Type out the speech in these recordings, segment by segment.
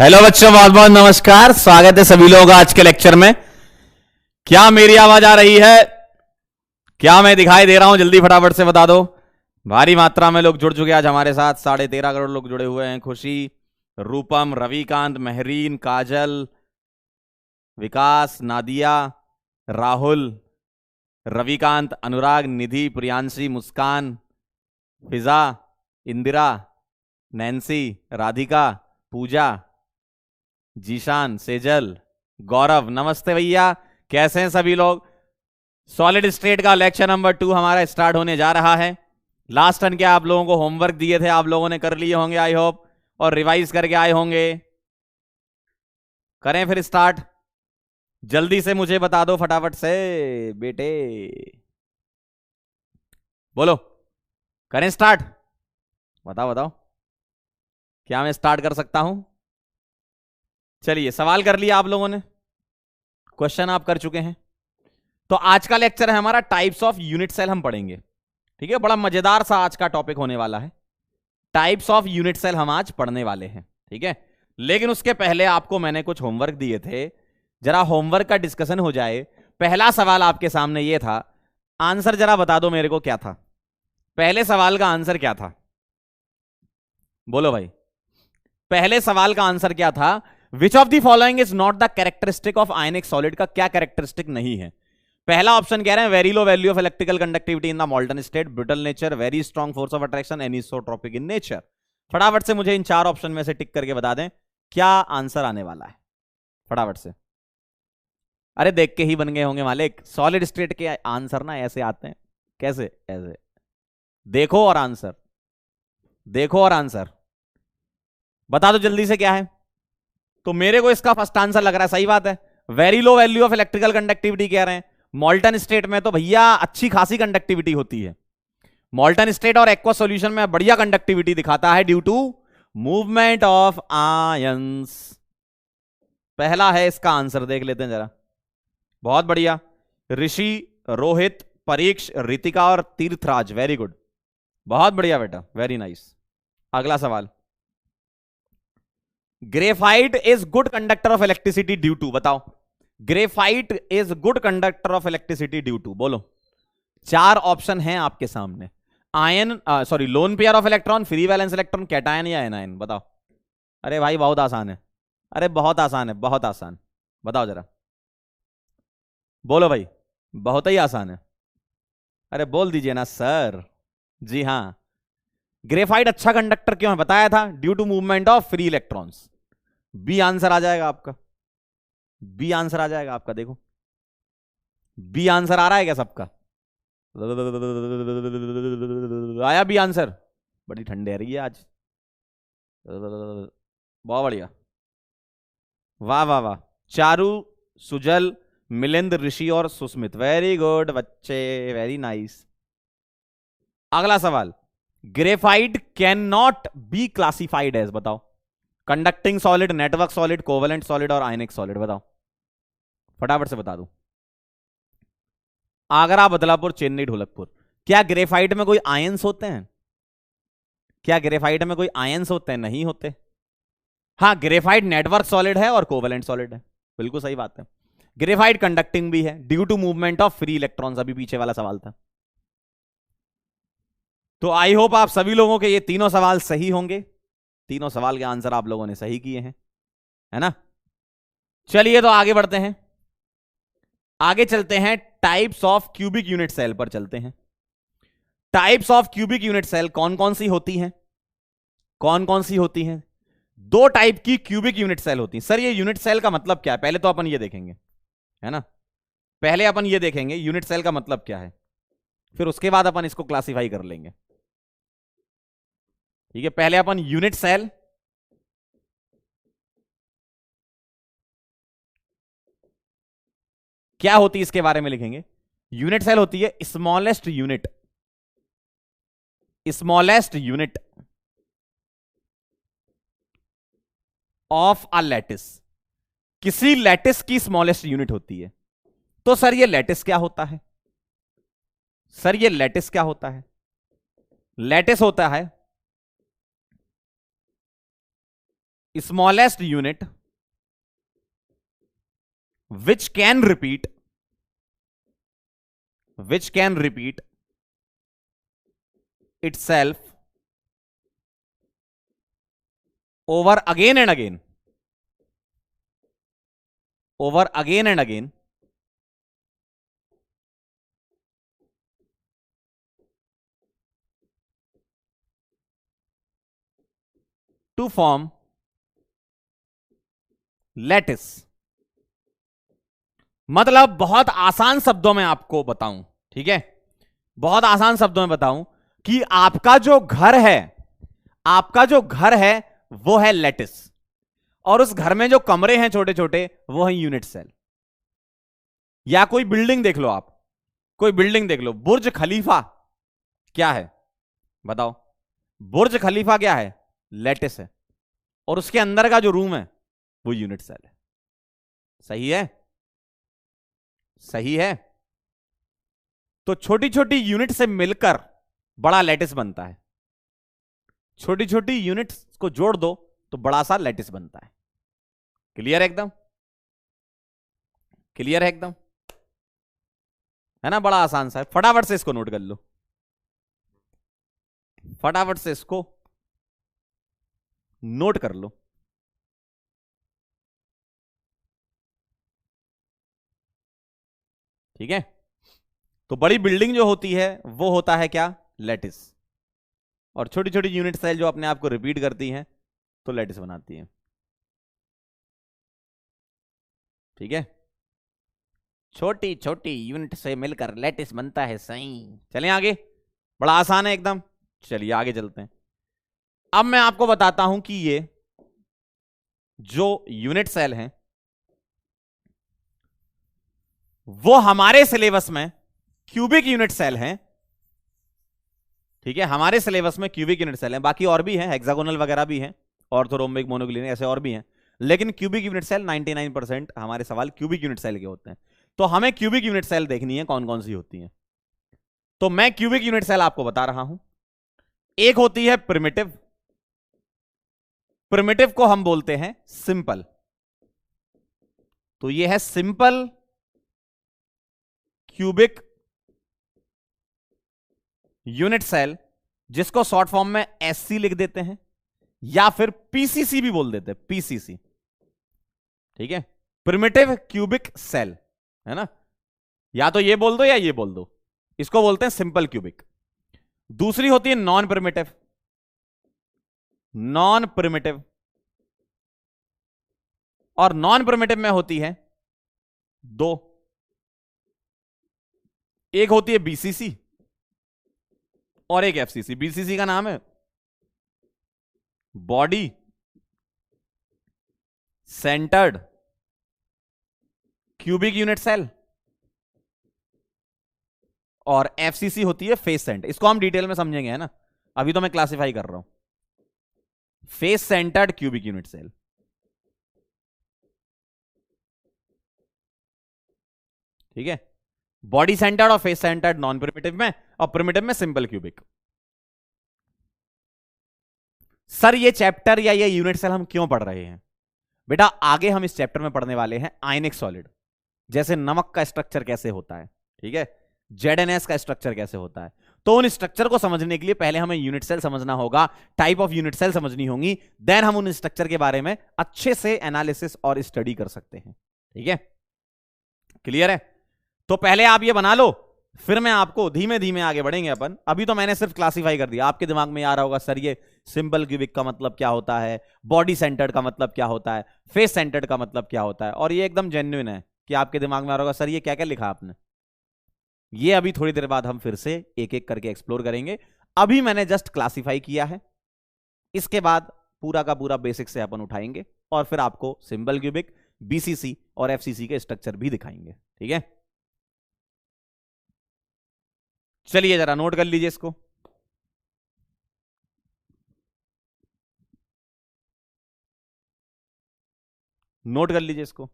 Hello बच्चों, बहुत बहुत नमस्कार। स्वागत है सभी लोगों का आज के लेक्चर में। क्या मेरी आवाज आ रही है? क्या मैं दिखाई दे रहा हूं? जल्दी फटाफट से बता दो। भारी मात्रा में लोग जुड़ चुके हैं आज हमारे साथ। 13.5 करोड़ लोग जुड़े हुए हैं। खुशी, रूपम, रविकांत, महरीन, काजल, विकास, नादिया, राहुल, रविकांत, अनुराग, निधि, प्रियांशी, मुस्कान, फिजा, इंदिरा, नैन्सी, राधिका, पूजा, जीशान, सेजल, गौरव। नमस्ते भैया, कैसे हैं सभी लोग? सॉलिड स्टेट का लेक्चर नंबर 2 हमारा स्टार्ट होने जा रहा है। लास्ट टर्न के आप लोगों को होमवर्क दिए थे, आप लोगों ने कर लिए होंगे आई होप, और रिवाइज करके आए होंगे। करें फिर स्टार्ट? जल्दी से मुझे बता दो फटाफट से बेटे, बोलो। करें स्टार्ट? बताओ बताओ, क्या मैं स्टार्ट कर सकता हूं? चलिए, सवाल कर लिया आप लोगों ने, क्वेश्चन आप कर चुके हैं। तो आज का लेक्चर है हमारा टाइप्स ऑफ यूनिट सेल, हम पढ़ेंगे। ठीक है, बड़ा मजेदार सा आज का टॉपिक होने वाला है। टाइप्स ऑफ यूनिट सेल हम आज पढ़ने वाले हैं। ठीक है, लेकिन उसके पहले आपको मैंने कुछ होमवर्क दिए थे, जरा होमवर्क का डिस्कशन हो जाए। पहला सवाल आपके सामने यह था, आंसर जरा बता दो मेरे को, क्या था पहले सवाल का आंसर? क्या था? बोलो भाई, पहले सवाल का आंसर क्या था? Which of the following is not the characteristic of ionic solid? का क्या कैरेक्टरिस्टिक नहीं है? पहला ऑप्शन कह रहे हैं very low value of electrical conductivity in the molten state, brittle nature, very strong force of attraction, anisotropic in nature. फटाफट से मुझे इन चार ऑप्शन में से टिक करके बता दें क्या आंसर आने वाला है, फटाफट से। अरे देख के ही बन गए होंगे मालिक, सॉलिड स्टेट के आंसर ना ऐसे आते हैं। कैसे? ऐसे देखो और आंसर, देखो और आंसर बता दो जल्दी से क्या है। तो मेरे को इसका फर्स्ट आंसर लग रहा है, सही बात है। Very low value of electrical conductivity कह रहे हैं। मॉल्टन स्टेट में तो भैया अच्छी खासी कंडक्टिविटी होती है। मॉल्टन स्टेट और एक्वा सॉल्यूशन में बढ़िया कंडक्टिविटी दिखाता है due to movement of ions. पहला है इसका आंसर, देख लेते हैं जरा। बहुत बढ़िया, ऋषि, रोहित, परीक्ष, रितिका और तीर्थराज, वेरी गुड, बहुत बढ़िया बेटा, वेरी नाइस। अगला सवाल, graphite is good conductor of electricity due to? बताओ, graphite is good conductor of electricity due to, बोलो। चार ऑप्शन हैं आपके सामने। Ion, sorry, lone pair of electron, free valence electron, cation या एनायन? बताओ। अरे भाई बहुत आसान है, अरे बहुत आसान है, बहुत आसान। बताओ जरा, बोलो भाई, बहुत ही आसान है। अरे बोल दीजिए ना सर। जी हां, ग्रेफाइट अच्छा कंडक्टर क्यों है बताया था, due to movement of free electrons. B answer आ जाएगा आपका, बी आंसर आ जाएगा आपका। देखो, बी आंसर आ रहा है क्या सबका? आया बी आंसर? बड़ी ठंडी आ रही है आज, बहुत बढ़िया, वाह वाह वाह। चारू, सुजल, मिलिंद, ऋषि और सुस्मित, वेरी गुड बच्चे, वेरी नाइस। अगला सवाल, graphite can not be classified as? बताओ, conducting solid, network solid, covalent solid और आयनिक सॉलिड? बताओ फटाफट से बता दो। आगरा, बदलापुर, चेन्नई, ढोलकपुर। क्या ग्रेफाइट में कोई आयंस होते हैं? क्या ग्रेफाइट में कोई आयंस होते हैं? नहीं होते। हाँ, ग्रेफाइट नेटवर्क सॉलिड है और कोवेलेंट सॉलिड है, बिल्कुल सही बात है। ग्रेफाइट कंडक्टिंग भी है due to movement of free electrons, अभी पीछे वाला सवाल था। तो आई होप आप सभी लोगों के ये तीनों सवाल सही होंगे। तीनों सवाल के आंसर आप लोगों ने सही किए हैं, है ना? चलिए तो आगे बढ़ते हैं, आगे चलते हैं। Types of cubic unit cell पर चलते हैं। Types of cubic unit cell कौन कौन सी होती हैं? कौन कौन सी होती हैं? दो टाइप की क्यूबिक यूनिट सेल होती हैं। सर ये यूनिट सेल का मतलब क्या है? पहले तो अपन ये देखेंगे, है ना? पहले अपन ये देखेंगे यूनिट सेल का मतलब क्या है, फिर उसके बाद अपन इसको क्लासिफाई कर लेंगे। ठीक है, पहले अपन यूनिट सेल, क्या होती है इसके बारे में लिखेंगे। यूनिट सेल होती है smallest unit, smallest unit of a lattice. किसी लैटिस की स्मॉलेस्ट यूनिट होती है। तो सर ये लैटिस क्या होता है? सर ये लैटिस क्या होता है? लैटिस होता है smallest unit which can repeat itself over again and again to form lattice. मतलब बहुत आसान शब्दों में आपको बताऊं, ठीक है, बहुत आसान शब्दों में बताऊं कि आपका जो घर है वो है लैटिस, और उस घर में जो कमरे हैं छोटे छोटे वो है यूनिट सेल। या कोई बिल्डिंग देख लो, आप कोई बिल्डिंग देख लो, बुर्ज खलीफा क्या है बताओ? बुर्ज खलीफा क्या है? लैटिस है, और उसके अंदर का जो रूम है वो यूनिट सेल है। सही है? सही है। तो छोटी छोटी यूनिट से मिलकर बड़ा लैटिस बनता है, छोटी छोटी यूनिट्स को जोड़ दो तो बड़ा सा लैटिस बनता है। क्लियर है एकदम? क्लियर है एकदम? है ना, बड़ा आसान सा है। फटाफट से इसको नोट कर लो, फटाफट से इसको नोट कर लो। ठीक है, तो बड़ी बिल्डिंग जो होती है वो होता है क्या? लैटिस। और छोटी छोटी यूनिट सेल जो अपने आप को रिपीट करती हैं तो लैटिस बनाती हैं। ठीक है, छोटी छोटी यूनिट से मिलकर लैटिस बनता है। सही। चलें आगे, बड़ा आसान है एकदम। चलिए आगे चलते हैं। अब मैं आपको बताता हूं कि ये जो यूनिट सेल हैं वो हमारे सिलेबस में क्यूबिक यूनिट सेल हैं। ठीक है, हमारे सिलेबस में क्यूबिक यूनिट सेल हैं, बाकी और भी हैं, हेक्सागोनल वगैरह भी हैं, ऑर्थोरोम्बिक, मोनोक्लिनिक, ऐसे और भी हैं, लेकिन क्यूबिक यूनिट सेल 99% हमारे सवाल क्यूबिक यूनिट सेल के होते हैं। तो हमें क्यूबिक यूनिट सेल देखनी है कौन कौन सी होती हैं। तो मैं क्यूबिक यूनिट सेल आपको बता रहा हूं। एक होती है प्रिमिटिव, प्रिमिटिव को हम बोलते हैं सिंपल। तो ये है सिंपल क्यूबिक यूनिट सेल, जिसको शॉर्ट फॉर्म में एससी लिख देते हैं या फिर पीसीसी भी बोल देते हैं, पीसीसी। ठीक है, प्रिमिटिव क्यूबिक सेल, है ना, या तो ये बोल दो या ये बोल दो, इसको बोलते हैं सिंपल क्यूबिक। दूसरी होती है नॉन प्रिमिटिव, नॉन प्रिमिटिव, और नॉन प्रिमिटिव में होती है दो, एक होती है बीसीसी और एक एफसीसी। बीसीसी का नाम है body centred cubic unit cell, और एफसीसी होती है फेस सेंटर। इसको हम डिटेल में समझेंगे, है ना, अभी तो मैं क्लासिफाई कर रहा हूं। Face centred cubic unit cell. ठीक है, बॉडी सेंटर्ड और फेस सेंटर्ड नॉन प्रिमिटिव में, और प्रिमिटिव में सिंपल क्यूबिक। सर ये चैप्टर या ये यूनिट सेल हम क्यों पढ़ रहे हैं? बेटा आगे हम इस चैप्टर में पढ़ने वाले हैं आयनिक सॉलिड, जैसे नमक का स्ट्रक्चर कैसे होता है, ठीक है, जेडएनएस का स्ट्रक्चर कैसे होता है। तो उन स्ट्रक्चर को समझने के लिए पहले हमें यूनिट सेल समझना होगा, टाइप ऑफ यूनिट सेल समझनी होगी, देन हम उन स्ट्रक्चर के बारे में अच्छे से एनालिसिस और स्टडी कर सकते हैं। ठीक है, क्लियर है? तो पहले आप ये बना लो, फिर मैं आपको धीमे धीमे आगे बढ़ेंगे अपन। अभी तो मैंने सिर्फ क्लासिफाई कर दिया, आपके दिमाग में आ रहा होगा सर ये सिंपल क्यूबिक का मतलब क्या होता है, बॉडी सेंटर्ड का मतलब क्या होता है, फेस सेंटर्ड का मतलब क्या होता है, और ये एकदम जेन्युइन है कि आपके दिमाग में आ रहा होगा सर ये क्या क्या लिखा आपने। ये अभी थोड़ी देर बाद हम फिर से एक एक करके एक्सप्लोर करेंगे। अभी मैंने जस्ट क्लासिफाई किया है, इसके बाद पूरा का पूरा बेसिक से अपन उठाएंगे और फिर आपको सिंपल क्यूबिक, बीसीसी और एफसीसी के स्ट्रक्चर भी दिखाएंगे। ठीक है, चलिए जरा नोट कर लीजिए इसको। नोट कर लीजिए इसको।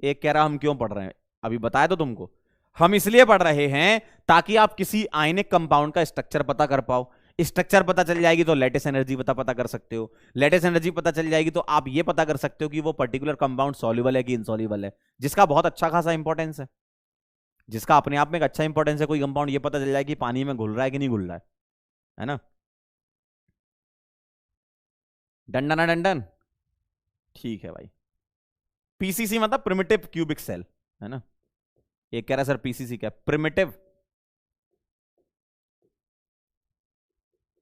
एक कह रहा हम क्यों पढ़ रहे हैं, अभी बताया तो तुमको। हम इसलिए पढ़ रहे हैं ताकि आप किसी आयनिक कंपाउंड का स्ट्रक्चर पता कर पाओ, स्ट्रक्चर पता चल जाएगी तो लेटेस्ट एनर्जी पता कर सकते हो। लेटेस्ट एनर्जी पता चल जाएगी तो आप ये पता कर सकते हो कि वो पर्टिकुलर कंपाउंड सॉल्युबल है कि इनसॉल्युबल है, जिसका बहुत अच्छा खासा इंपॉर्टेंस है, जिसका अपने आप में एक अच्छा इंपॉर्टेंस है। कोई कंपाउंड ये पता चल जाए कि पानी में घुल रहा है कि नहीं घुल रहा है ना। Done done done done. ठीक है भाई। पीसीसी मतलब प्रिमिटिव क्यूबिक सेल, है ना। एक कह रहा है सर पीसीसी क्या, प्रिमिटिव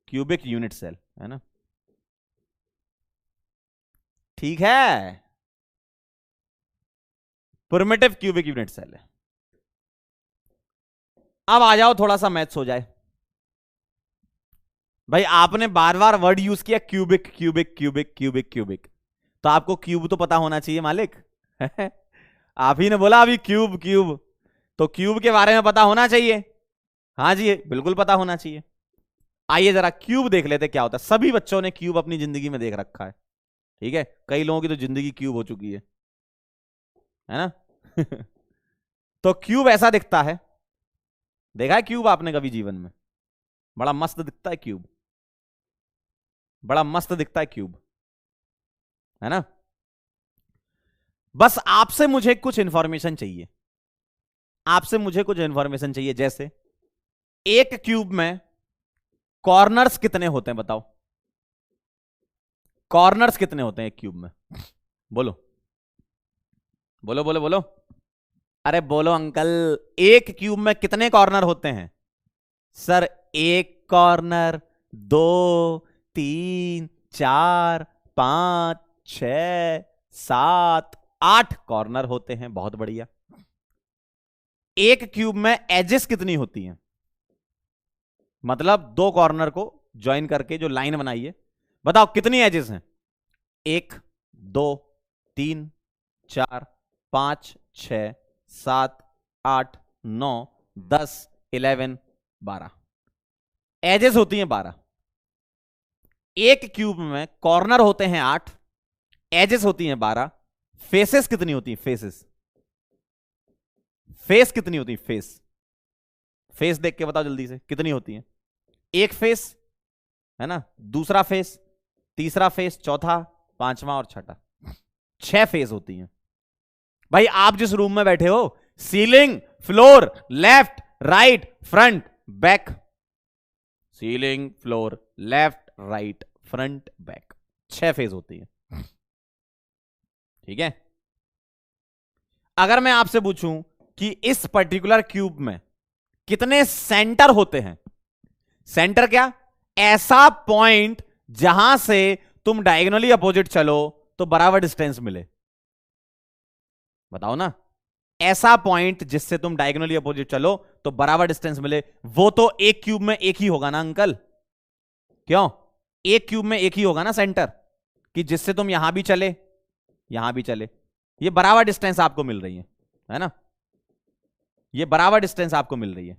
क्यूबिक यूनिट सेल, है ना। ठीक है, प्रिमिटिव क्यूबिक यूनिट सेल है। अब आ जाओ थोड़ा सा मैथ्स हो जाए। भाई आपने बार बार वर्ड यूज किया cubic cubic cubic cubic cubic, तो आपको क्यूब तो पता होना चाहिए मालिक। आप ही ने बोला अभी क्यूब क्यूब, तो क्यूब के बारे में पता होना चाहिए। हाँ जी बिल्कुल पता होना चाहिए। आइए जरा क्यूब देख लेते क्या होता है। सभी बच्चों ने क्यूब अपनी जिंदगी में देख रखा है, ठीक है। कई लोगों की तो जिंदगी क्यूब हो चुकी है ना। तो क्यूब ऐसा दिखता है, देखा है क्यूब आपने कभी जीवन में? बड़ा मस्त दिखता है क्यूब, बड़ा मस्त दिखता है क्यूब, है ना। बस आपसे मुझे कुछ इंफॉर्मेशन चाहिए, आपसे मुझे कुछ इंफॉर्मेशन चाहिए। जैसे एक क्यूब में कॉर्नर्स कितने होते हैं बताओ, कॉर्नर्स कितने होते हैं एक क्यूब में? बोलो बोलो बोलो बोलो। अरे बोलो अंकल, एक क्यूब में कितने कॉर्नर होते हैं? सर एक कॉर्नर, दो, तीन, चार, पांच, छ, सात, आठ कॉर्नर होते हैं। बहुत बढ़िया। एक क्यूब में एजेस कितनी होती हैं? मतलब दो कॉर्नर को ज्वाइन करके जो लाइन बनाई है, बताओ कितनी एजेस हैं? एक, दो, तीन, चार, पांच, छ, सात, आठ, नौ, 10, 11, 12 एजेस होती हैं 12। एक क्यूब में कॉर्नर होते हैं 8, एजेस होती हैं 12। फेसेस कितनी होती हैं? फेसेस, फेस कितनी होती है? फेस, फेस देख के बताओ जल्दी से कितनी होती है? एक फेस, है ना, दूसरा फेस, तीसरा फेस, चौथा, पांचवा और छठा, 6 फेस होती हैं। भाई आप जिस रूम में बैठे हो, ceiling, floor, left, right, front, back, ceiling, floor, left, right, front, back, 6 phase होती है, ठीक है। अगर मैं आपसे पूछूं कि इस पर्टिकुलर क्यूब में कितने सेंटर होते हैं? सेंटर क्या? ऐसा पॉइंट जहां से तुम डायगोनली अपोजिट चलो तो बराबर डिस्टेंस मिले, बताओ ना। ऐसा पॉइंट जिससे तुम डायगोनली अपोजिट चलो तो बराबर डिस्टेंस मिले, वो तो एक क्यूब में एक ही होगा ना अंकल। क्यों? एक क्यूब में एक ही होगा ना सेंटर, कि जिससे तुम यहां भी चले यहां भी चले, ये बराबर डिस्टेंस आपको मिल रही है ना। ये बराबर डिस्टेंस आपको मिल रही है,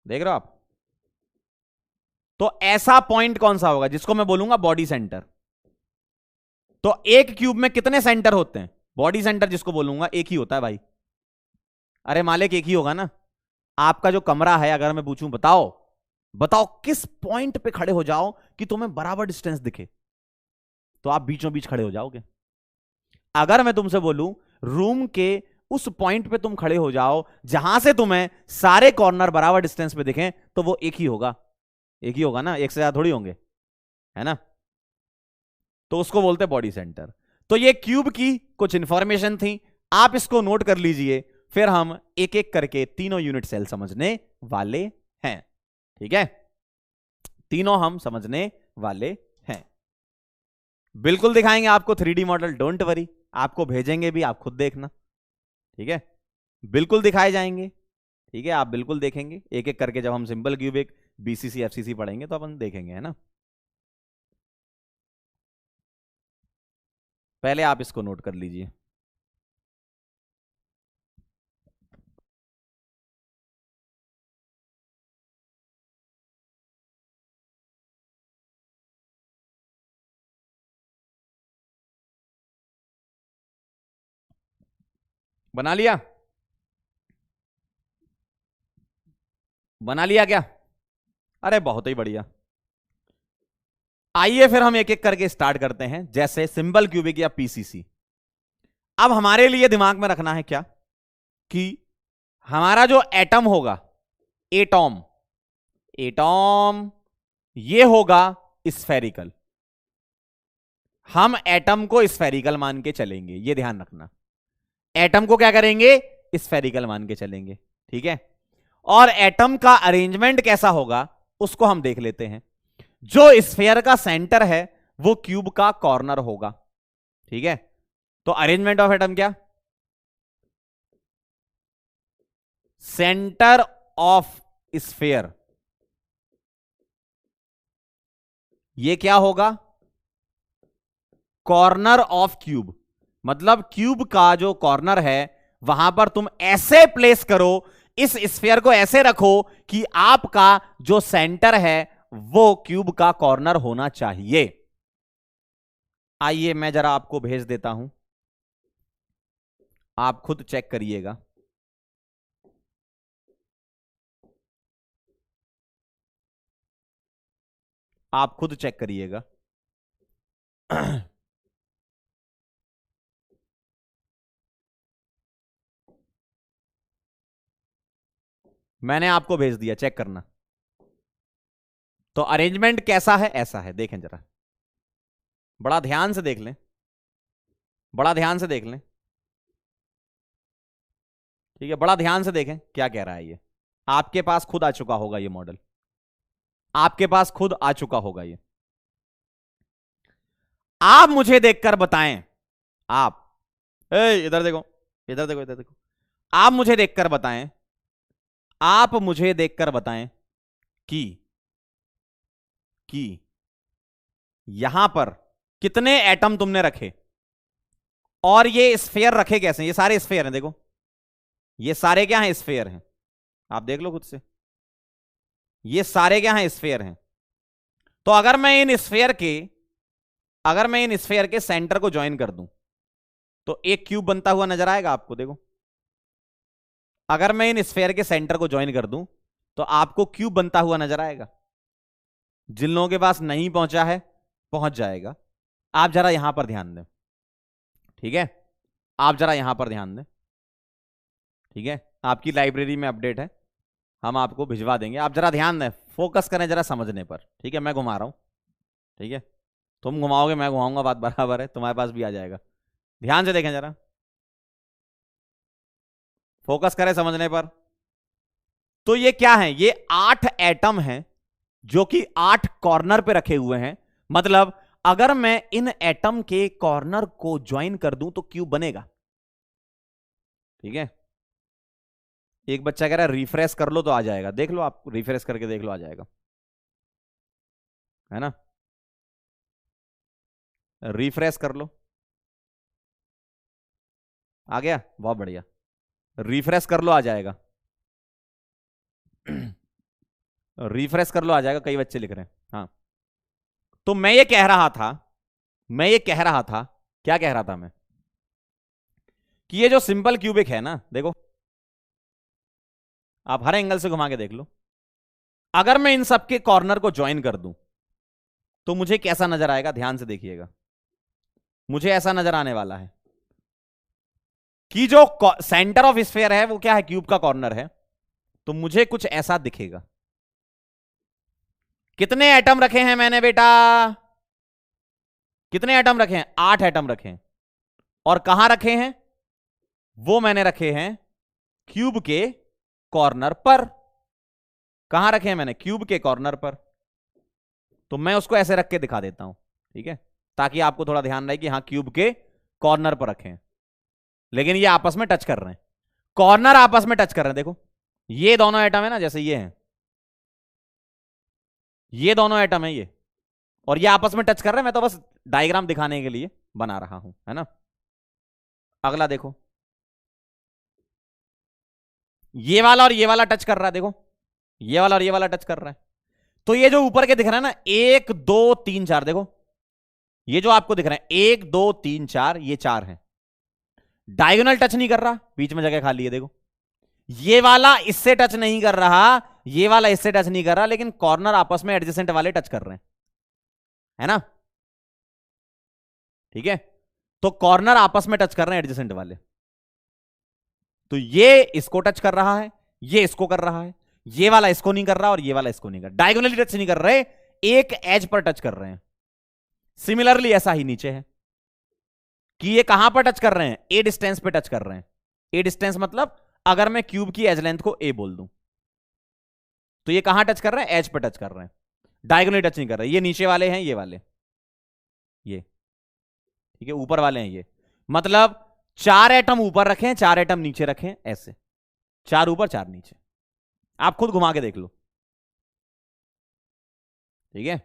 देख रहे हो आप। तो ऐसा पॉइंट कौन सा होगा जिसको मैं बोलूंगा बॉडी सेंटर? तो एक क्यूब में कितने सेंटर होते हैं? बॉडी सेंटर जिसको बोलूंगा एक ही होता है भाई। अरे मालिक एक ही होगा ना। आपका जो कमरा है, अगर मैं पूछूं बताओ, बताओ किस पॉइंट पे खड़े हो जाओ कि तुम्हें बराबर डिस्टेंस दिखे, तो आप बीचों बीच खड़े हो जाओगे। अगर मैं तुमसे बोलूं रूम के उस पॉइंट पे तुम खड़े हो जाओ जहां से तुम्हें सारे कॉर्नर बराबर डिस्टेंस पे दिखें, तो वो एक ही होगा। एक ही होगा ना, एक से ज्यादा थोड़ी होंगे, है ना। तो उसको बोलते हैं बॉडी सेंटर। तो ये क्यूब की कुछ इंफॉर्मेशन थी, आप इसको नोट कर लीजिए। फिर हम एक एक करके तीनों यूनिट सेल समझने वाले हैं, ठीक है। तीनों हम समझने वाले हैं, बिल्कुल दिखाएंगे आपको 3D मॉडल, डोंट वरी। आपको भेजेंगे भी, आप खुद देखना, ठीक है। बिल्कुल दिखाए जाएंगे, ठीक है। आप बिल्कुल देखेंगे एक एक करके। जब हम सिंपल क्यूबिक, बीसीसी, एफसीसी पढ़ेंगे तो अपन देखेंगे, है ना। पहले आप इसको नोट कर लीजिए। बना लिया? बना लिया क्या? अरे बहुत ही बढ़िया। आइए फिर हम एक एक करके स्टार्ट करते हैं, जैसे सिंपल क्यूबिक या पीसीसी। अब हमारे लिए दिमाग में रखना है क्या, कि हमारा जो एटम होगा, एटॉम, एटॉम ये होगा स्फेरिकल। हम एटम को स्फेरिकल मान के चलेंगे, ये ध्यान रखना। एटम को क्या करेंगे, स्फेरिकल मान के चलेंगे, ठीक है। और एटम का अरेंजमेंट कैसा होगा उसको हम देख लेते हैं। जो स्फीयर का सेंटर है वो क्यूब का कॉर्नर होगा, ठीक है। तो अरेंजमेंट ऑफ एटम क्या, सेंटर ऑफ स्फीयर, ये क्या होगा, कॉर्नर ऑफ क्यूब। मतलब क्यूब का जो कॉर्नर है वहां पर तुम ऐसे प्लेस करो, इस स्फीयर को ऐसे रखो कि आपका जो सेंटर है वो क्यूब का कॉर्नर होना चाहिए। आइए मैं जरा आपको भेज देता हूं, आप खुद चेक करिएगा। आप खुद चेक करिएगा। मैंने आपको भेज दिया, चेक करना। तो अरेंजमेंट कैसा है, ऐसा है, देखें जरा, बड़ा ध्यान से देख लें, बड़ा ध्यान से देख लें, ठीक है। बड़ा ध्यान से देखें क्या कह रहा है ये। आपके पास खुद आ चुका होगा ये मॉडल, आपके पास खुद आ चुका होगा ये। आप मुझे देखकर बताएं, आप इधर देखो, इधर देखो, इधर देखो। आप मुझे देखकर बताएं, आप मुझे देखकर बताएं कि यहां पर कितने एटम तुमने रखे, और ये स्फीयर रखे कैसे। ये सारे स्फीयर हैं, देखो ये सारे क्या हैं, स्फीयर हैं। आप देख लो खुद से, ये सारे क्या हैं, स्फीयर हैं। तो अगर मैं इन स्फीयर के सेंटर को ज्वाइन कर दूं तो एक क्यूब बनता हुआ नजर आएगा आपको, देखो। अगर मैं इन स्फीयर के सेंटर को ज्वाइन कर दूं तो आपको क्यूब बनता हुआ नजर आएगा। जिन लोगों के पास नहीं पहुंचा है पहुंच जाएगा। आप जरा यहां पर ध्यान दें, ठीक है। आप जरा यहां पर ध्यान दें, ठीक है। आपकी लाइब्रेरी में अपडेट है, हम आपको भिजवा देंगे। आप जरा ध्यान दें, फोकस करें जरा समझने पर, ठीक है। मैं घुमा रहा हूं, ठीक है। तुम घुमाओगे मैं घुमाऊंगा, बात बराबर है, तुम्हारे पास भी आ जाएगा। ध्यान से देखें जरा, फोकस करें समझने पर। तो ये क्या है, ये 8 एटम हैं जो कि 8 कॉर्नर पे रखे हुए हैं। मतलब अगर मैं इन एटम के कॉर्नर को ज्वाइन कर दूं तो क्यूब बनेगा, ठीक है। एक बच्चा कह रहा है रिफ्रेश कर लो तो आ जाएगा, देख लो, आप रिफ्रेश करके देख लो, आ जाएगा, है ना। रिफ्रेश कर लो, आ गया, बहुत बढ़िया। रिफ्रेश कर लो, आ जाएगा। रिफ्रेश कर लो, आ जाएगा, कई बच्चे लिख रहे हैं, हाँ। तो मैं ये कह रहा था, क्या कह रहा था मैं, कि ये जो सिंपल क्यूबिक है ना, देखो आप हर एंगल से घुमा के देख लो। अगर मैं इन सब के कॉर्नर को ज्वाइन कर दूं तो मुझे कैसा नजर आएगा, ध्यान से देखिएगा। मुझे ऐसा नजर आने वाला है कि जो सेंटर ऑफ स्फीयर है वो क्या है, क्यूब का कॉर्नर है। तो मुझे कुछ ऐसा दिखेगा। कितने एटम रखे हैं मैंने बेटा, कितने एटम रखे हैं, 8 एटम रखे हैं। और कहां रखे हैं, वो मैंने रखे हैं क्यूब के कॉर्नर पर। कहां रखे हैं मैंने, क्यूब के कॉर्नर पर। तो मैं उसको ऐसे रख के दिखा देता हूं, ठीक है, ताकि आपको थोड़ा ध्यान रहे कि हाँ क्यूब के कॉर्नर पर रखे हैं। लेकिन ये आपस में टच कर रहे हैं, कॉर्नर आपस में टच कर रहे हैं। देखो ये दोनों एटम है ना, जैसे ये हैं, ये दोनों एटम है ये, और ये आपस में टच कर रहे हैं। मैं तो बस डायग्राम दिखाने के लिए बना रहा हूं, है ना। अगला देखो, ये वाला और ये वाला टच कर रहा है, देखो ये वाला और ये वाला टच कर रहा है। तो ये जो ऊपर के दिख रहा है ना, 1 2 3 4, देखो ये जो आपको दिख रहा है 1 2 3 4, ये 4 है। डायगोनल टच नहीं कर रहा, बीच में जगह खाली है, देखो। ये वाला इससे टच नहीं कर रहा, ये वाला इससे टच नहीं कर रहा, लेकिन कॉर्नर आपस में एडजेसेंट वाले टच कर रहे हैं, है ना? ठीक है, तो कॉर्नर आपस में टच कर रहे हैं एडजेसेंट वाले। तो ये इसको टच कर रहा है, ये इसको कर रहा है, ये वाला इसको नहीं कर रहा और ये वाला इसको नहीं कर रहा, डायगोनली टच नहीं कर रहे, एक एज पर टच कर रहे हैं। सिमिलरली ऐसा ही नीचे है कि ये कहां पर टच कर रहे हैं, ए डिस्टेंस पे टच कर रहे हैं। ए डिस्टेंस मतलब अगर मैं क्यूब की एज लेंथ को ए बोल दूं तो ये कहां टच कर रहे हैं, एज पर टच कर रहे हैं, डायगोनली टच नहीं कर रहे। ये नीचे वाले हैं, ये वाले, ये ठीक है, ऊपर वाले हैं ये, मतलब 4 एटम ऊपर रखें, 4 एटम नीचे रखें, ऐसे 4 ऊपर 4 नीचे। आप खुद घुमा के देख लो, ठीक है,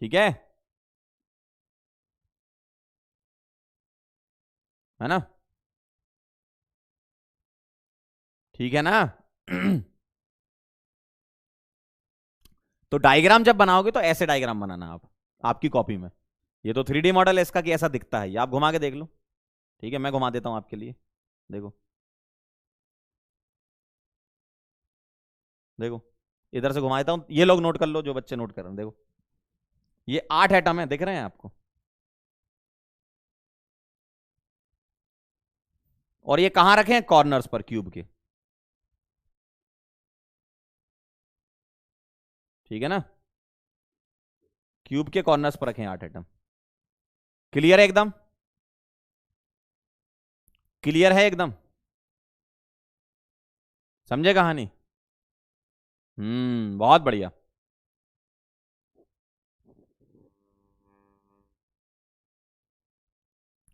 ठीक है ना, ठीक है ना? तो डायग्राम जब बनाओगे तो ऐसे डायग्राम बनाना आप आपकी कॉपी में। ये तो 3D मॉडल है इसका कि ऐसा दिखता है, ये आप घुमा के देख लो, ठीक है, मैं घुमा देता हूं आपके लिए, देखो देखो, इधर से घुमा देता हूं, ये लोग नोट कर लो जो बच्चे नोट कर रहे हैं, देखो ये 8 एटम है, दिख रहे हैं आपको, और ये कहां रखे हैं, कॉर्नर्स पर क्यूब के, ठीक है ना, क्यूब के कॉर्नर्स पर रखें 8 एटम। क्लियर है एकदम, क्लियर है एकदम, समझे कहानी? बहुत बढ़िया।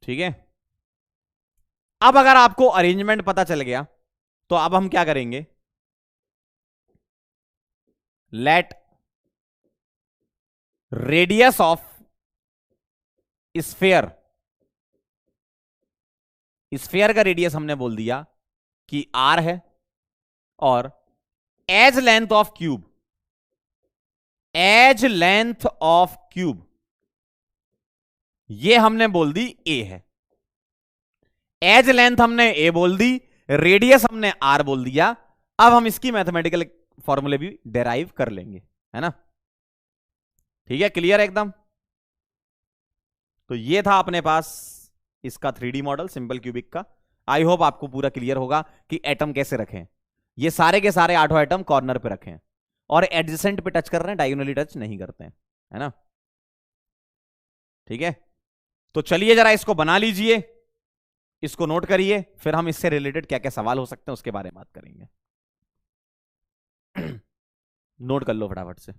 ठीक है, अब अगर आपको अरेंजमेंट पता चल गया तो अब हम क्या करेंगे, let radius of sphere, sphere का रेडियस हमने बोल दिया कि r है, और edge length of cube, edge length of cube ये हमने बोल दी a है, एज लेंथ हमने a बोल दी, रेडियस हमने r बोल दिया। अब हम इसकी मैथमेटिकल फॉर्मूले भी डेराइव कर लेंगे, है ना? ठीक है, क्लियर एकदम। तो ये था अपने पास इसका 3D मॉडल सिंपल क्यूबिक का। आई होप आपको पूरा क्लियर होगा कि एटम कैसे रखें। ये सारे के सारे 8 एटम कॉर्नर पे रखें और एडजेसेंट पे टच कर रहे हैं, डायगोनली टच नहीं करते हैं, है ना? ठीक है, तो चलिए जरा इसको बना लीजिए, इसको नोट करिए, फिर हम इससे रिलेटेड क्या क्या सवाल हो सकते हैं उसके बारे में बात करेंगे। नोट कर लो फटाफट से।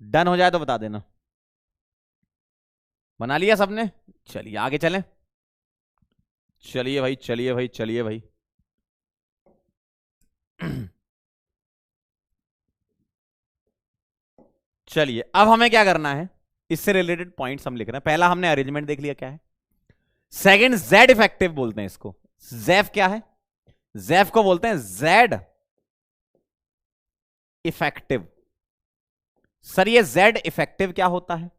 डन हो जाए तो बता देना। बना लिया सबने? चलिए आगे चलें। चलिए भाई, चलिए भाई, चलिए भाई। चलिए अब हमें क्या करना है, इससे रिलेटेड पॉइंट्स हम लिख रहे हैं। पहला हमने अरेंजमेंट देख लिया क्या है। सेकंड जेड इफेक्टिव बोलते हैं इसको। जेफ क्या है, जेफ को बोलते हैं जेड इफेक्टिव। सर ये जेड इफेक्टिव क्या होता है?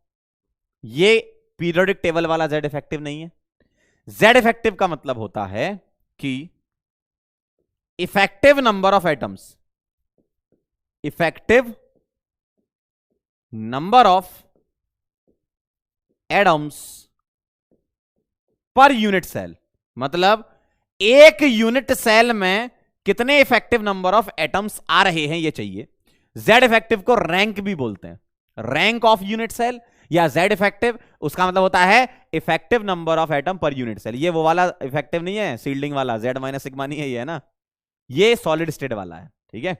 ये पीरियोडिक टेबल वाला जेड इफेक्टिव नहीं है। जेड इफेक्टिव का मतलब होता है कि effective number of atoms, effective number of atoms per unit cell, मतलब एक यूनिट सेल में कितने इफेक्टिव नंबर ऑफ एटम्स आ रहे हैं ये चाहिए। जेड इफेक्टिव को रैंक भी बोलते हैं, रैंक ऑफ यूनिट सेल या जेड इफेक्टिव, उसका मतलब होता है effective number of atom per unit cell. ये वो वाला इफेक्टिव नहीं है सील्डिंग वाला, जेड माइनस सिग्मा नहीं है ये, है ना, ये सॉलिड स्टेट वाला है। ठीक है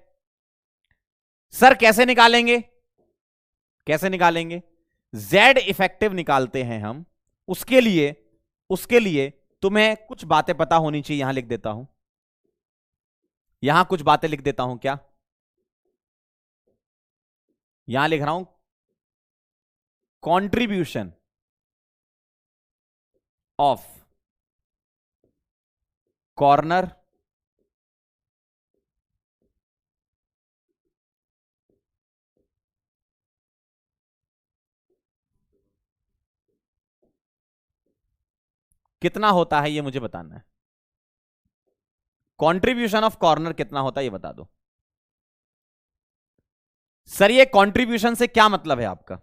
सर, कैसे निकालेंगे? कैसे निकालेंगे? जेड इफेक्टिव निकालते हैं हम। उसके लिए तुम्हें कुछ बातें पता होनी चाहिए। यहां लिख देता हूं, यहां कुछ बातें लिख देता हूं। क्या? यहां लिख रहा हूं कंट्रीब्यूशन ऑफ कॉर्नर कितना होता है, ये मुझे बताना है। कंट्रीब्यूशन ऑफ कॉर्नर कितना होता है, ये बता दो। सर ये कंट्रीब्यूशन से क्या मतलब है आपका?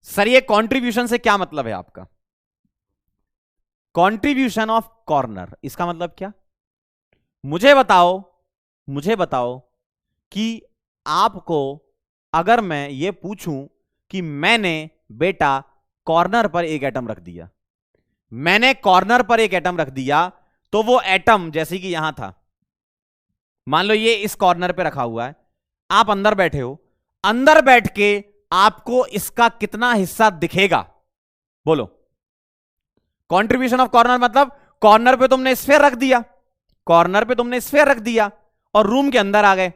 सर ये कंट्रीब्यूशन से क्या मतलब है आपका? कंट्रीब्यूशन ऑफ कॉर्नर, इसका मतलब क्या? मुझे बताओ, मुझे बताओ कि आपको अगर मैं ये पूछूं कि मैंने बेटा कॉर्नर पर एक एटम रख दिया, मैंने कॉर्नर पर एक एटम रख दिया, तो वो एटम जैसे कि यहां था, मान लो ये इस कॉर्नर पे रखा हुआ है, आप अंदर बैठे हो, अंदर बैठ के आपको इसका कितना हिस्सा दिखेगा? बोलो। कंट्रीब्यूशन ऑफ कॉर्नर मतलब कॉर्नर पे तुमने स्फीयर रख दिया, कॉर्नर पे तुमने स्फीयर रख दिया और रूम के अंदर आ गए,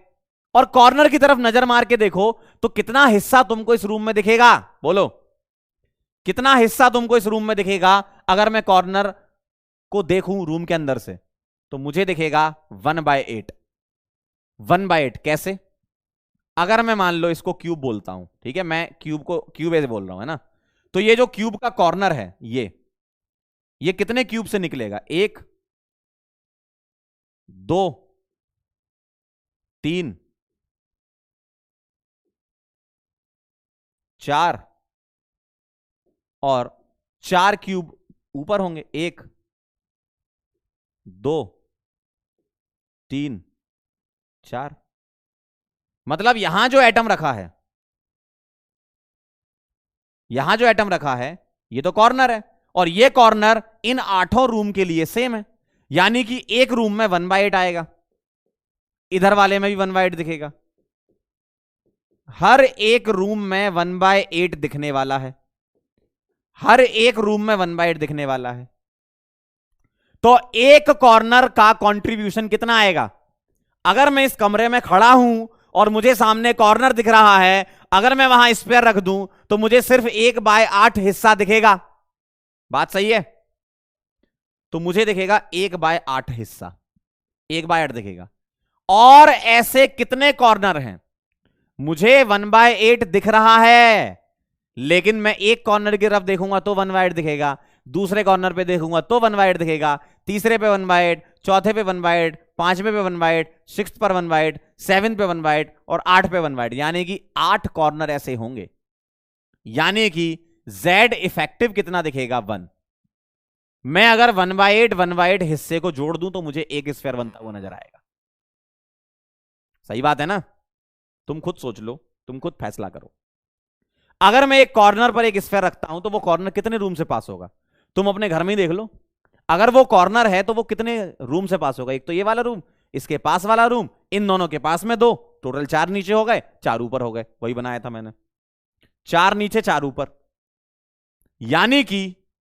और कॉर्नर की तरफ नजर मार के देखो तो कितना हिस्सा तुमको इस रूम में दिखेगा? बोलो, कितना हिस्सा तुमको इस रूम में दिखेगा? अगर मैं कॉर्नर को देखूं रूम के अंदर से तो मुझे दिखेगा 1/8। 1/8 कैसे? अगर मैं मान लो इसको क्यूब बोलता हूं, ठीक है, मैं क्यूब को क्यूब ऐसे बोल रहा हूं, है ना, तो ये जो क्यूब का कॉर्नर है ये कितने क्यूब से निकलेगा? 1 2 3 4 और 4 क्यूब ऊपर होंगे। 1 2 3 4। मतलब यहां जो एटम रखा है, यहां जो एटम रखा है ये तो कॉर्नर है, और ये कॉर्नर इन 8 रूम के लिए सेम है, यानी कि एक रूम में 1/8 आएगा, इधर वाले में भी 1/8 दिखेगा, हर एक रूम में 1/8 दिखने वाला है, हर एक रूम में 1/8 दिखने वाला है। तो एक कॉर्नर का कंट्रीब्यूशन कितना आएगा? अगर मैं इस कमरे में खड़ा हूं और मुझे सामने कॉर्नर दिख रहा है, अगर मैं वहां स्पेयर रख दूं तो मुझे सिर्फ 1/8 हिस्सा दिखेगा। बात सही है? तो मुझे दिखेगा 1/8 हिस्सा, 1/8 दिखेगा। और ऐसे कितने कॉर्नर हैं? मुझे 1/8 दिख रहा है, लेकिन मैं एक कॉर्नर की तरफ देखूंगा तो 1/8 दिखेगा, दूसरे कॉर्नर पे देखूंगा तो 1/8 दिखेगा, तीसरे पे 1/8, चौथे पे 1/8, पांचवें पे 1/8, सिक्स पर 1/8, 7 पे 1/8 और 8 पे 1/8, यानी कि 8 कॉर्नर ऐसे होंगे, यानी कि Z इफेक्टिव कितना दिखेगा? 1। मैं अगर 1/8 हिस्से को जोड़ दूं तो मुझे एक स्फीयर बनता हुआ नजर आएगा। सही बात है ना? तुम खुद सोच लो, तुम खुद फैसला करो। अगर मैं एक कॉर्नर पर एक स्फीयर रखता हूं तो वो कॉर्नर कितने रूम से पास होगा? तुम अपने घर में ही देख लो, अगर वो कॉर्नर है तो वो कितने रूम से पास होगा? एक तो ये वाला रूम, इसके पास वाला रूम, इन दोनों के पास में 2, टोटल 4 नीचे हो गए, 4 ऊपर हो गए, वही बनाया था मैंने, 4 नीचे 4 ऊपर, यानी कि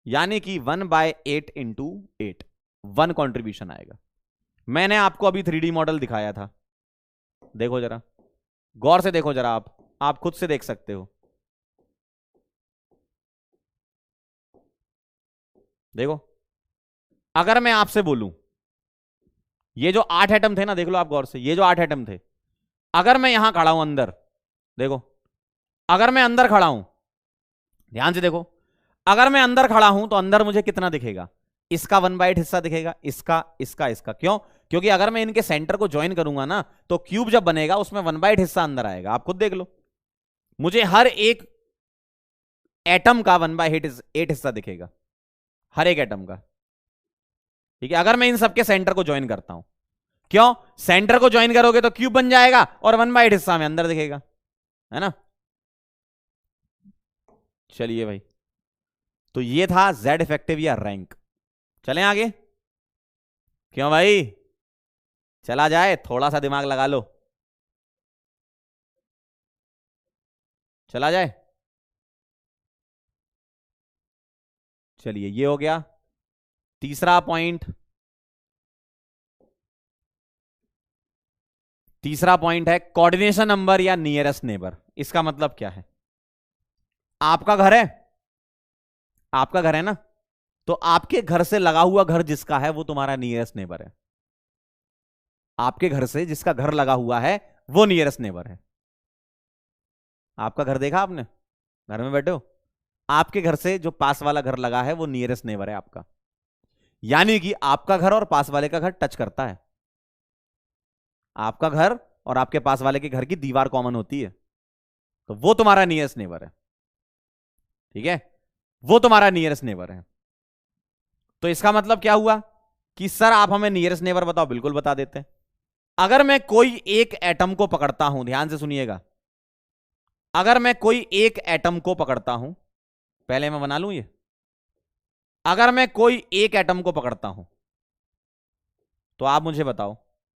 1/8 इंटू 8 1 कॉन्ट्रीब्यूशन आएगा। मैंने आपको अभी 3D मॉडल दिखाया था, देखो जरा, गौर से देखो जरा, आप खुद से देख सकते हो, देखो। अगर मैं आपसे बोलूं ये जो 8 एटम थे ना, देख लो आप गौर से, ये जो 8 एटम थे, अगर मैं यहां खड़ा हूं अंदर, देखो, अगर मैं अंदर खड़ा हूं, ध्यान से देखो, अगर मैं अंदर खड़ा हूं तो अंदर मुझे कितना दिखेगा? इसका 1/8 हिस्सा दिखेगा, इसका क्यों? क्योंकि अगर मैं इनके सेंटर को ज्वाइन करूंगा ना तो क्यूब जब बनेगा उसमें 1/8 हिस्सा अंदर आएगा, आप खुद देख लो, मुझे हर एक एटम का 1/8 हिस्सा दिखेगा, हर एक एटम का, ठीक है, अगर मैं इन सबके सेंटर को ज्वाइन करता हूं। क्यों? सेंटर को ज्वाइन करोगे तो क्यूब बन जाएगा और 1/8 हिस्सा में अंदर दिखेगा, है ना? चलिए भाई, तो ये था जेड इफेक्टिव या रैंक। चलें आगे? क्यों भाई, चला जाए? थोड़ा सा दिमाग लगा लो। चला जाए। चलिए ये हो गया तीसरा पॉइंट। तीसरा पॉइंट है कोऑर्डिनेशन नंबर या नियरेस्ट नेबर। इसका मतलब क्या है? आपका घर है, आपका घर है ना, तो आपके घर से लगा हुआ घर जिसका है वो तुम्हारा नियरेस्ट नेबर है। आपके घर से जिसका घर लगा हुआ है वो नियरेस्ट नेबर है। आपका घर देखा आपने, घर में बैठे हो, आपके घर से जो पास वाला घर लगा है वो नियरेस्ट नेबर है आपका। यानी कि आपका घर और पास वाले का घर टच करता है। आपका घर और आपके पास वाले के घर की दीवार कॉमन होती है, तो वो तुम्हारा नियरेस्ट नेबर है। ठीक है, वो तुम्हारा नियरेस्ट नेबर है। तो इसका मतलब क्या हुआ कि सर आप हमें नियरेस्ट नेबर बताओ। बिल्कुल बता देते हैं। अगर मैं कोई एक एटम को पकड़ता हूं, ध्यान से सुनिएगा, अगर मैं कोई एक एटम को पकड़ता हूं, पहले मैं बना लूं ये, अगर मैं कोई एक एटम को पकड़ता हूं तो आप मुझे बताओ,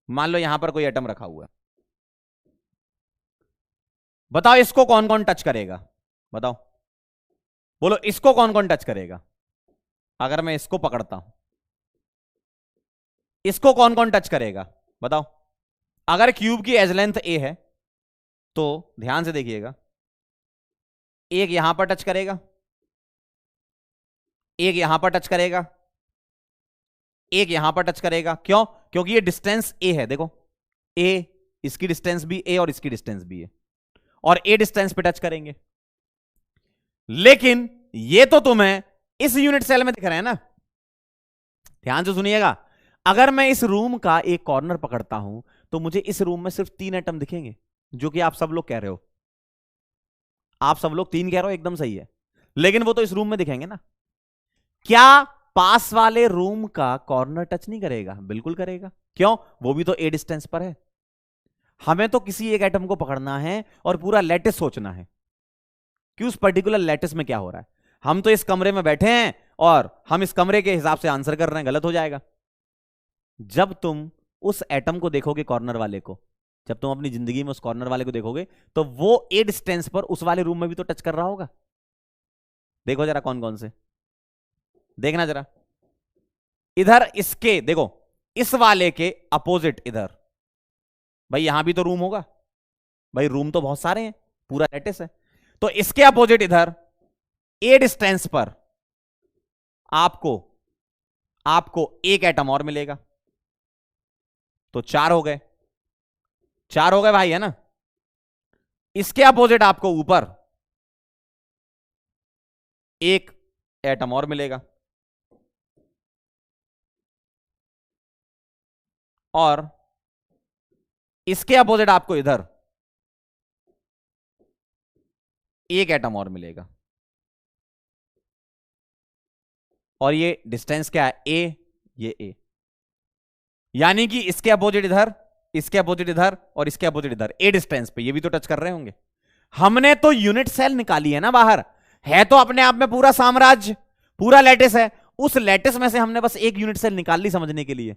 मान लो यहां पर कोई एटम रखा हुआ है, बताओ इसको कौन कौन टच करेगा? बताओ, बोलो इसको कौन कौन टच करेगा? अगर मैं इसको पकड़ता हूं, इसको कौन कौन टच करेगा? बताओ। अगर क्यूब की एज लेंथ ए है तो ध्यान से देखिएगा, एक यहां पर टच करेगा, एक यहां पर टच करेगा, एक यहां पर टच करेगा। क्यों? क्योंकि ये डिस्टेंस ए है। देखो ए, इसकी डिस्टेंस भी ए और इसकी डिस्टेंस भी है, और ए डिस्टेंस पे टच करेंगे। लेकिन ये तो तुम्हें इस यूनिट सेल में दिख रहा है ना, ध्यान से सुनिएगा। अगर मैं इस रूम का एक कॉर्नर पकड़ता हूं तो मुझे इस रूम में सिर्फ 3 एटम दिखेंगे, जो कि आप सब लोग कह रहे हो। आप सब लोग 3 कह रहे हो, एकदम सही है, लेकिन वो तो इस रूम में दिखेंगे ना। क्या पास वाले रूम का कॉर्नर टच नहीं करेगा? बिल्कुल करेगा। क्यों? वो भी तो ए डिस्टेंस पर है। हमें तो किसी एक एटम को पकड़ना है और पूरा लैटिस सोचना है कि उस पर्टिकुलर लैटिस में क्या हो रहा है। हम तो इस कमरे में बैठे हैं और हम इस कमरे के हिसाब से आंसर कर रहे हैं, गलत हो जाएगा। जब तुम उस एटम को देखोगे, कॉर्नर वाले को, जब तुम अपनी जिंदगी में उस कॉर्नर वाले को देखोगे तो वो ए डिस्टेंस पर उस वाले रूम में भी तो टच कर रहा होगा। देखो जरा कौन कौन से, देखना जरा। इधर इसके देखो, इस वाले के अपोजिट इधर, भाई यहां भी तो रूम होगा, भाई रूम तो बहुत सारे हैं, पूरा लैटिस है। तो इसके अपोजिट इधर ए डिस्टेंस पर आपको आपको एक एटम और मिलेगा, तो 4 हो गए। 4 हो गए भाई, है ना। इसके अपोजिट आपको ऊपर एक एटम और मिलेगा, और इसके अपोजिट आपको इधर एक एटम और मिलेगा। और ये डिस्टेंस क्या है? ए, ये ए। यानी कि इसके अपोजिट इधर, इसके अपोजिट इधर और इसके अपोजिट इधर, ए डिस्टेंस पे ये भी तो टच कर रहे होंगे। हमने तो यूनिट सेल निकाली है ना बाहर, है तो अपने आप में पूरा साम्राज्य, पूरा लैटिस है। उस लैटिस में से हमने बस एक यूनिट सेल निकाल ली समझने के लिए।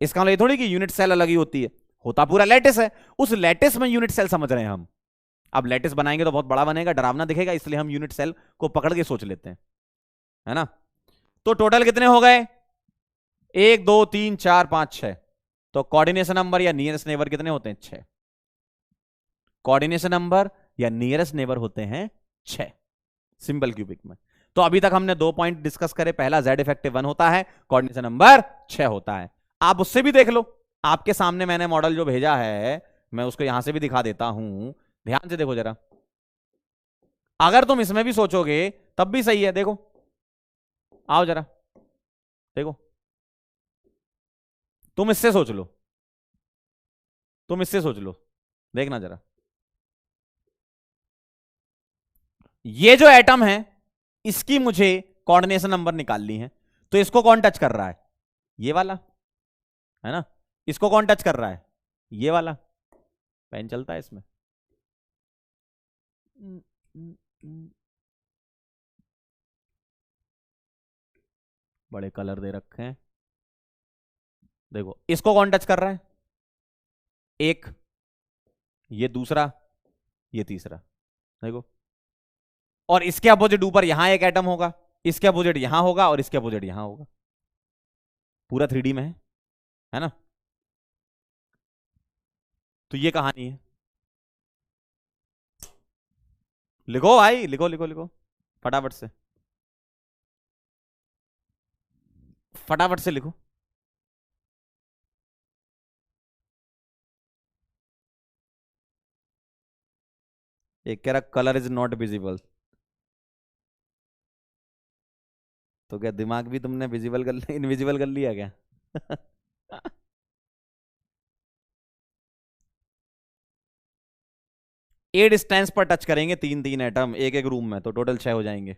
इसका मतलब थोड़ी कि यूनिट सेल अलग ही होती है, होता पूरा लैटिस है। उस लैटिस में यूनिट सेल समझ रहे हैं हम। अब लैटिस बनाएंगे तो बहुत बड़ा बनेगा, डरावना दिखेगा, इसलिए हम यूनिट सेल को पकड़ के सोच लेते हैं, है ना। तो टोटल कितने हो गए? 1 2 3 4 5 6। तो कोऑर्डिनेशन नंबर या नियरेस्ट नेबर कितने होते हैं? 6। कोऑर्डिनेशन नंबर या नियरेस्ट नेबर होते हैं 6 सिंपल क्यूबिक में। तो अभी तक हमने 2 पॉइंट डिस्कस करे। पहला, जेड इफेक्टिव 1 होता है, कोऑर्डिनेशन नंबर 6 होता है। आप उससे भी देख लो, आपके सामने मैंने मॉडल जो भेजा है, मैं उसको यहां से भी दिखा देता हूं, ध्यान से देखो जरा। अगर तुम इसमें भी सोचोगे तब भी सही है। देखो, आओ जरा देखो, तुम इससे सोच लो, तुम इससे सोच लो, देखना जरा। ये जो एटम है इसकी मुझे कोऑर्डिनेशन नंबर निकालनी है, तो इसको कौन टच कर रहा है? ये वाला, है ना। इसको कौन टच कर रहा है? ये वाला। पेन चलता है इसमें? बड़े कलर दे रखे हैं। देखो, इसको कौन टच कर रहा है? एक, ये दूसरा, ये तीसरा। देखो, और इसके अपोजिट ऊपर यहां एक एटम होगा, इसके अपोजिट यहां होगा और इसके अपोजिट यहां होगा, पूरा 3D में है ना। तो ये कहानी है। लिखो भाई, लिखो लिखो लिखो फटाफट से, फटाफट से लिखो। एक कह रहा कलर इज नॉट विजिबल, तो क्या दिमाग भी तुमने विजिबल कर इनविजिबल कर लिया क्या? ए डिस्टेंस पर टच करेंगे तीन तीन एटम एक एक रूम में, तो टोटल 6 हो जाएंगे।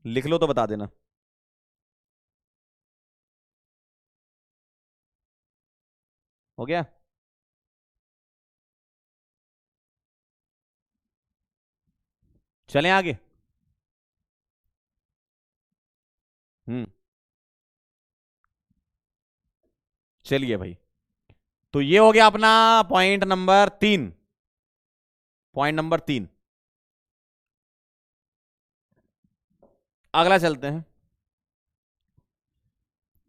लिख लो तो बता देना। हो गया? चलें आगे। हम्म, चलिए भाई, तो ये हो गया अपना पॉइंट नंबर 3। पॉइंट नंबर 3, अगला चलते हैं।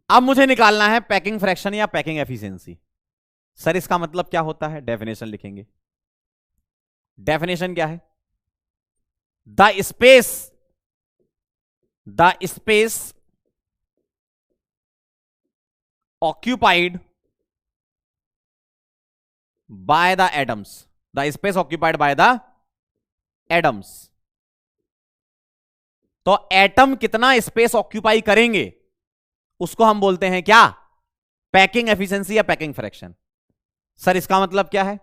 अब मुझे निकालना है पैकिंग फ्रैक्शन या पैकिंग एफिशिएंसी। सर इसका मतलब क्या होता है? डेफिनेशन लिखेंगे। डेफिनेशन क्या है? The space, the space occupied by the atoms, the space occupied by the atoms। तो एटम कितना स्पेस ऑक्यूपाई करेंगे उसको हम बोलते हैं क्या? पैकिंग एफिशिएंसी या पैकिंग फ्रैक्शन। सर इसका मतलब क्या है?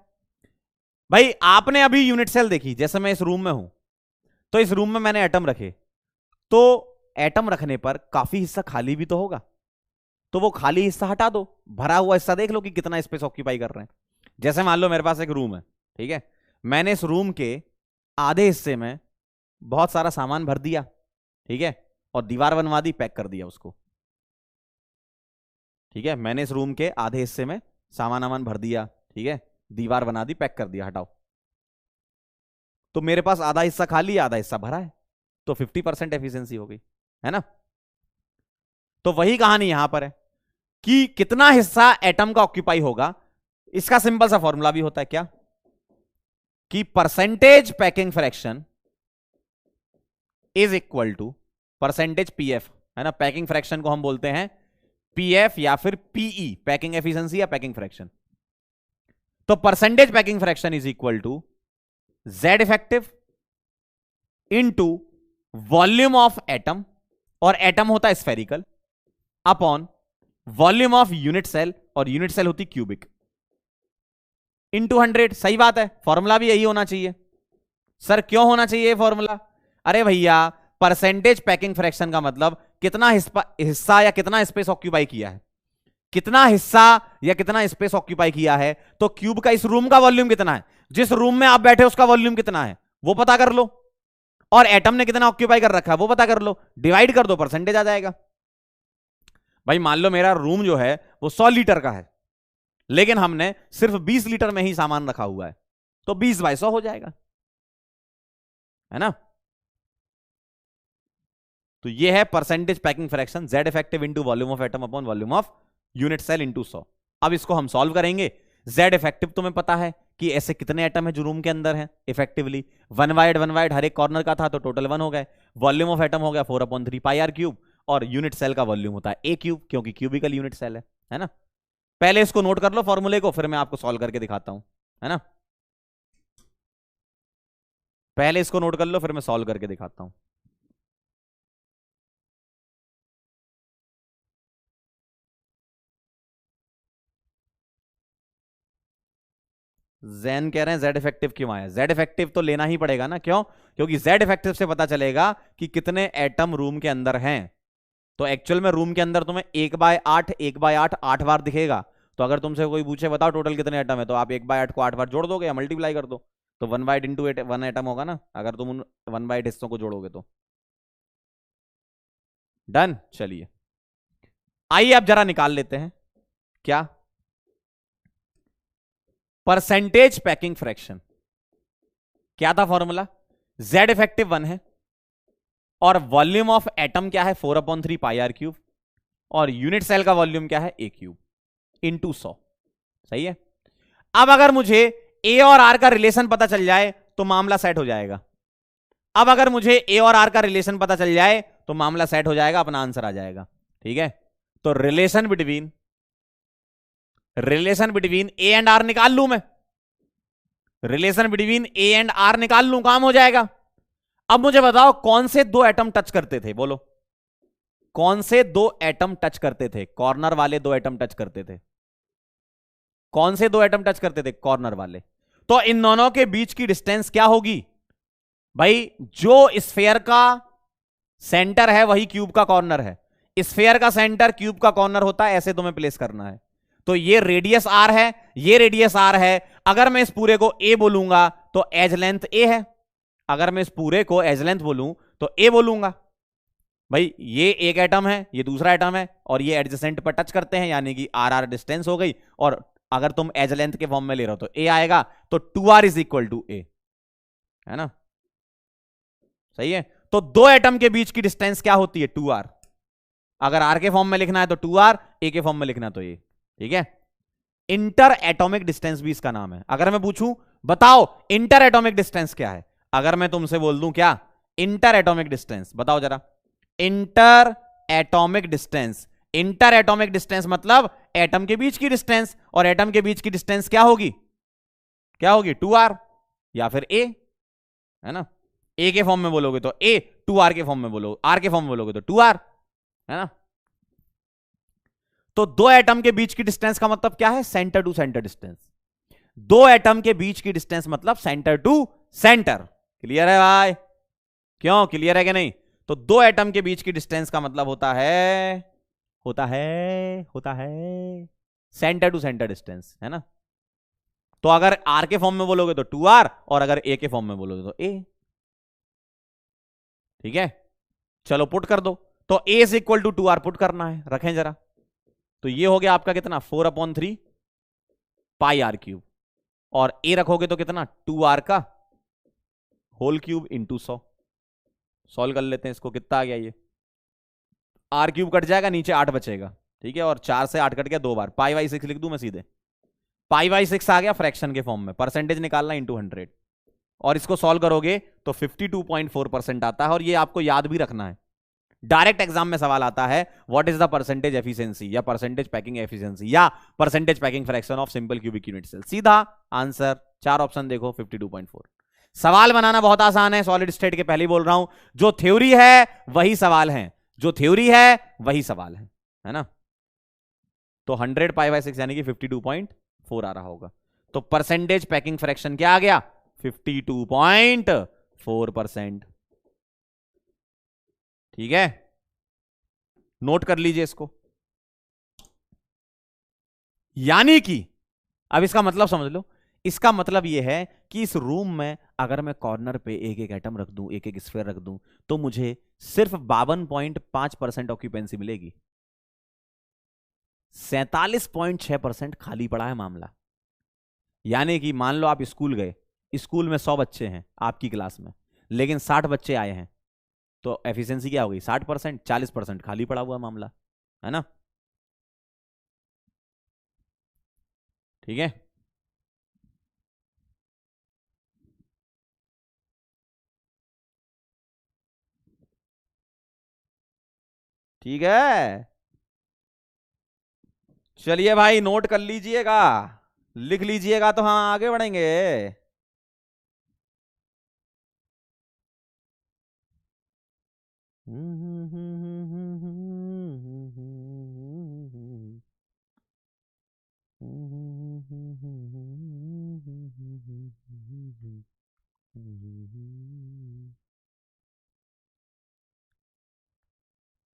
भाई आपने अभी यूनिट सेल देखी, जैसे मैं इस रूम में हूं, तो इस रूम में मैंने एटम रखे, तो एटम रखने पर काफी हिस्सा खाली भी तो होगा, तो वो खाली हिस्सा हटा दो, भरा हुआ हिस्सा देख लो कि कितना स्पेस ऑक्यूपाई कर रहे हैं। जैसे मान लो मेरे पास एक रूम है, ठीक है, मैंने इस रूम के आधे हिस्से में बहुत सारा सामान भर दिया, ठीक है, और दीवार बनवा दी, पैक कर दिया उसको। ठीक है, मैंने इस रूम के आधे हिस्से में सामान वामान भर दिया, ठीक है, दीवार बना दी, पैक कर दिया, हटाओ। तो मेरे पास आधा हिस्सा खाली है, आधा हिस्सा भरा है, तो 50% एफिशिएंसी हो गई, है ना। तो वही कहानी यहां पर है कि कितना हिस्सा एटम का ऑक्यूपाई होगा, इसका सिंपल सा फॉर्मूला भी होता है क्या, कि percentage packing fraction is equal to percentage PF, है ना। पैकिंग फ्रैक्शन को हम बोलते हैं पीएफ या फिर पीई, पैकिंग एफिशिएंसी या पैकिंग फ्रैक्शन। तो percentage packing fraction is equal to Z effective into volume of atom, और एटम होता है spherical, upon volume of unit cell, और यूनिट सेल होती क्यूबिक, इनटू 100। सही बात है, फॉर्मूला भी यही होना चाहिए। सर क्यों होना चाहिए फॉर्मूला? अरे भैया, परसेंटेज पैकिंग फ्रैक्शन का मतलब कितना हिस्सा या कितना स्पेस ऑक्यूपाई किया है, कितना हिस्सा या कितना स्पेस ऑक्यूपाई किया है। तो क्यूब का इस रूम का वॉल्यूम कितना है, जिस रूम में आप बैठे उसका वॉल्यूम कितना है, वो पता कर लो, और एटम ने कितना ऑक्यूपाई कर रखा है वो पता कर लो, डिवाइड कर दो, परसेंटेज आ जाएगा। भाई मान लो मेरा रूम जो है वो 100 लीटर का है, लेकिन हमने सिर्फ 20 लीटर में ही सामान रखा हुआ है, तो 20/100 हो जाएगा, है ना। तो ये है percentage packing fraction, Z effective into volume of atom upon volume of unit cell into 100। अब इसको हम सॉल्व करेंगे। जेड इफेक्टिव तुम्हें पता है कि ऐसे कितने एटम है जो रूम के अंदर है इफेक्टिवली, वन वाइड हर एक कॉर्नर का था, तो टोटल 1 हो गए। वॉल्यूम ऑफ एटम हो गया 4/3 पाई आर क्यूब, और यूनिट सेल का वॉल्यूम होता है ए क्यूब, क्योंकि क्यूबिकल यूनिट सेल है ना। पहले इसको नोट कर लो फॉर्मूले को, फिर मैं आपको सॉल्व करके दिखाता हूं, है ना। पहले इसको नोट कर लो, फिर मैं सॉल्व करके दिखाता हूं। जैन कह रहे हैं जेड इफेक्टिव क्यों आया? जेड इफेक्टिव तो लेना ही पड़ेगा ना, क्यों? क्योंकि जेड इफेक्टिव से पता चलेगा कि कितने एटम रूम के अंदर हैं। तो एक्चुअल में रूम के अंदर तुम्हें 1/8 1/8 8 बार दिखेगा। तो अगर तुमसे कोई पूछे बताओ टोटल कितने एटम है, तो आप 1/8 को 8 बार जोड़ दोगे या मल्टीप्लाई कर दो, तो 1/8 इंटू 1 एटम होगा ना, अगर तुम उन 1/8 हिस्सों को जोड़ोगे तो। डन। चलिए आइए अब जरा निकाल लेते हैं क्या, परसेंटेज पैकिंग फ्रैक्शन। क्या था फॉर्मूला? Z इफेक्टिव 1 है और वॉल्यूम ऑफ एटम क्या है 4/3 पाई आर क्यूब, और यूनिट सेल का वॉल्यूम क्या है A क्यूब इंटू 100। सही है। अब अगर मुझे A और R का रिलेशन पता चल जाए तो मामला सेट हो जाएगा। अब अगर मुझे A और R का रिलेशन पता चल जाए तो मामला सेट हो जाएगा, अपना आंसर आ जाएगा। ठीक है, तो relation between A and R निकाल लूं मैं, relation between A and R निकाल लूं, काम हो जाएगा। अब मुझे बताओ कौन से दो एटम टच करते थे, बोलो कौन से दो एटम टच करते थे? कॉर्नर वाले दो एटम टच करते थे। कौन से दो एटम टच करते थे? कॉर्नर वाले। तो इन दोनों के बीच की डिस्टेंस क्या होगी भाई? जो स्फेयर का सेंटर है वही क्यूब का कॉर्नर है। स्फेयर का सेंटर क्यूब का कॉर्नर होता है, ऐसे तुम्हें प्लेस करना है। तो ये रेडियस आर है, ये रेडियस आर है। अगर मैं इस पूरे को ए बोलूंगा तो एज लेंथ ए है, अगर मैं इस पूरे को एज लेंथ बोलूं तो ए बोलूंगा। भाई ये एक एटम है, ये दूसरा एटम है, और ये एडजेसेंट पर टच करते हैं, यानी कि आर आर डिस्टेंस हो गई। और अगर तुम एज लेंथ के फॉर्म में ले रहे हो तो ए आएगा, तो 2r इज इक्वल टू ए, है ना? सही है। तो दो एटम के बीच की डिस्टेंस क्या होती है? 2r। अगर आर के फॉर्म में लिखना है तो 2r, ए के फॉर्म में लिखना तो ए। ठीक है, इंटर एटॉमिक डिस्टेंस भी इसका नाम है। अगर मैं पूछूं बताओ इंटर एटॉमिक डिस्टेंस क्या है, अगर मैं तुमसे बोल दूं क्या इंटर एटॉमिक डिस्टेंस, बताओ जरा। Inter atomic distance, inter atomic distance मतलब एटम के बीच की डिस्टेंस, और एटम के बीच की डिस्टेंस क्या होगी? क्या होगी? 2r या फिर a, है ना? a के फॉर्म में बोलोगे तो a, 2r के फॉर्म में बोलोगे, r के फॉर्म में बोलोगे तो 2r, है ना? तो दो एटम के बीच की डिस्टेंस का मतलब क्या है? Centre to centre distance. दो एटम के बीच की डिस्टेंस मतलब सेंटर टू सेंटर। क्लियर है भाई? क्यों क्लियर है कि नहीं? तो दो एटम के बीच की डिस्टेंस का मतलब होता है सेंटर टू सेंटर डिस्टेंस, है ना? तो अगर आर के फॉर्म में बोलोगे तो 2r, और अगर ए के फॉर्म में बोलोगे तो ए। ठीक है, चलो पुट कर दो। तो a is equal to 2r put करना है, रखें जरा। तो ये हो गया आपका कितना? 4/3 पाई आर क्यूब, और a रखोगे तो कितना? 2r का होल क्यूब इंटू 100। सॉल्व कर लेते हैं इसको, कितना आ गया ये? आर क्यूब कट जाएगा, नीचे 8 बचेगा। ठीक है, और 4 से 8 कट गया 2 बार, पाई बाई 6 लिख दूं मैं सीधे। पाई बाई 6 आ गया फ्रैक्शन के फॉर्म में, परसेंटेज निकालना इंटू 100, और इसको सॉल्व करोगे तो 52.4% आता है। और ये आपको याद भी रखना है, डायरेक्ट एग्जाम में सवाल आता है what is the percentage efficiency, या परसेंटेज पैकिंग एफिशिएंसी, या percentage packing fraction of simple cubic unit cell. सीधा आंसर, 4 ऑप्शन देखो, 52.4। सवाल बनाना बहुत आसान है, सॉलिड स्टेट के पहले ही बोल रहा हूं, जो थ्योरी है वही सवाल है, जो थ्योरी है वही सवाल है ना? तो 100 पाई बाई 6 यानी कि 52.4 आ रहा होगा। तो परसेंटेज पैकिंग फ्रैक्शन क्या आ गया? 52.4%। ठीक है, नोट कर लीजिए इसको। यानी कि अब इसका मतलब समझ लो, इसका मतलब यह है कि इस रूम में अगर मैं कॉर्नर पे एक एक एटम रख दूं, एक एक स्फीयर रख दूं, तो मुझे सिर्फ 52.5% ऑक्यूपेंसी मिलेगी। 47.6% खाली पड़ा है मामला। यानी कि मान लो आप स्कूल गए, स्कूल में 100 बच्चे हैं आपकी क्लास में, लेकिन 60 बच्चे आए हैं, तो एफिशिएंसी क्या होगी? 60%, 40% खाली पड़ा हुआ मामला, है ना? ठीक है, ठीक है, चलिए भाई नोट कर लीजिएगा, लिख लीजिएगा तो हाँ आगे बढ़ेंगे।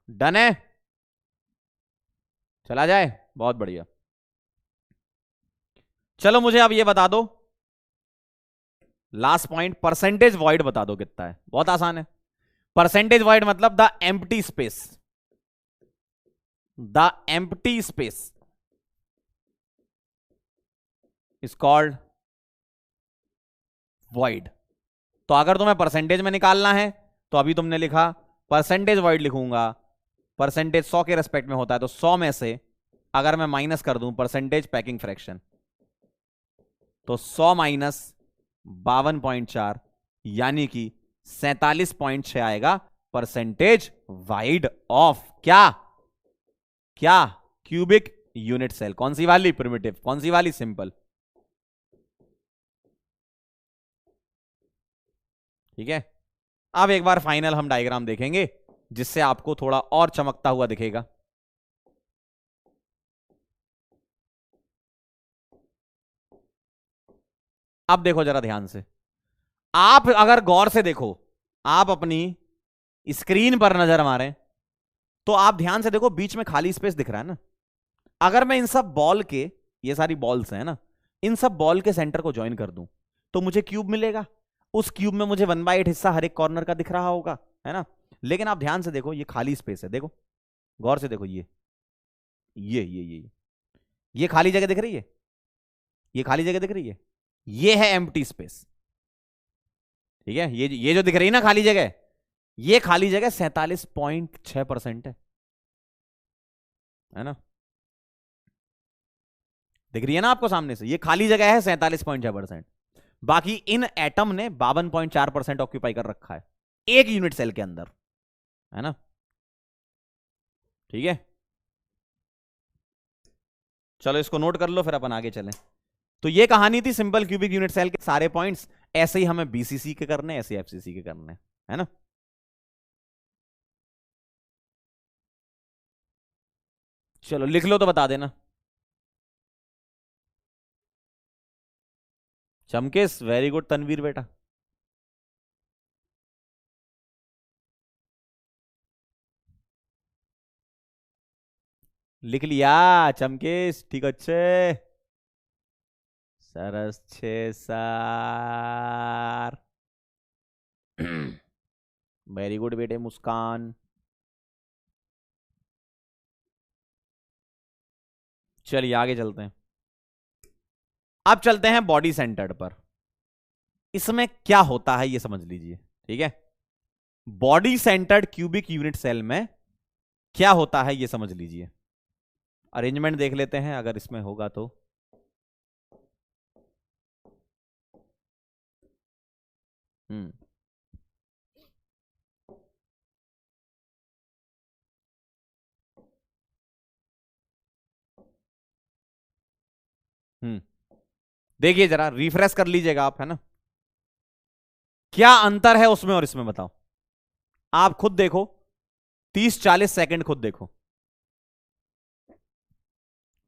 डन है, चला जाए, बहुत बढ़िया। चलो मुझे अब ये बता दो, लास्ट पॉइंट, परसेंटेज वॉइड बता दो कितना है। बहुत आसान है, परसेंटेज वॉइड मतलब the empty space, the empty space is called void। तो अगर तुम्हें परसेंटेज में निकालना है तो अभी तुमने लिखा परसेंटेज वाइड लिखूंगा, परसेंटेज 100 के रेस्पेक्ट में होता है, तो 100 में से अगर मैं माइनस कर दूं परसेंटेज पैकिंग फ्रैक्शन, तो 100 माइनस 52.4 यानी कि 47.6 आएगा परसेंटेज वाइड ऑफ क्या क्या क्यूबिक यूनिट सेल। कौन सी वाली? प्रिमिटिव। कौन सी वाली? सिंपल। ठीक है, अब एक बार फाइनल हम डायग्राम देखेंगे जिससे आपको थोड़ा और चमकता हुआ दिखेगा। अब देखो जरा ध्यान से, आप अगर गौर से देखो, आप अपनी स्क्रीन पर नजर मारें तो आप ध्यान से देखो, बीच में खाली स्पेस दिख रहा है ना। अगर मैं इन सब बॉल के, ये सारी बॉल्स हैं ना, इन सब बॉल के सेंटर को ज्वाइन कर दूं तो मुझे क्यूब मिलेगा। उस क्यूब में मुझे 1/8 हिस्सा हर एक कॉर्नर का दिख रहा होगा, है ना। लेकिन आप ध्यान से देखो, ये खाली स्पेस है, देखो गौर से देखो, ये खाली जगह दिख रही है, ये खाली जगह दिख रही है, ये है एम्प्टी स्पेस। ठीक है, ये जो दिख रही है ना खाली जगह, ये खाली जगह 47.6% है ना। दिख रही है ना आपको सामने से, ये खाली जगह है 47.6%। बाकी इन एटम ने 52.4% ऑक्यूपाई कर रखा है एक यूनिट सेल के अंदर, है ना। ठीक है, चलो इसको नोट कर लो, फिर अपन आगे चलें। तो ये कहानी थी सिंपल क्यूबिक यूनिट सेल के सारे पॉइंट्स। ऐसे ही हमें बीसीसी के करने, ऐसे एफसीसी के करने, है ना। चलो लिख लो तो बता देना। चमकेश, वेरी गुड तनवीर बेटा। लिख लिया चमकेश, ठीक अच्छे। सरस छे सार। वेरी गुड बेटे मुस्कान। चलिए आगे चलते हैं। अब चलते हैं बॉडी सेंटर्ड पर। इसमें क्या होता है ये समझ लीजिए, ठीक है। Body centred cubic unit cell में क्या होता है ये समझ लीजिए। अरेंजमेंट देख लेते हैं अगर इसमें होगा तो। हम्म हम्म देखिए जरा रिफ्रेश कर लीजिएगा आप, है ना। क्या अंतर है उसमें और इसमें बताओ। आप खुद देखो, 30-40 सेकंड खुद देखो,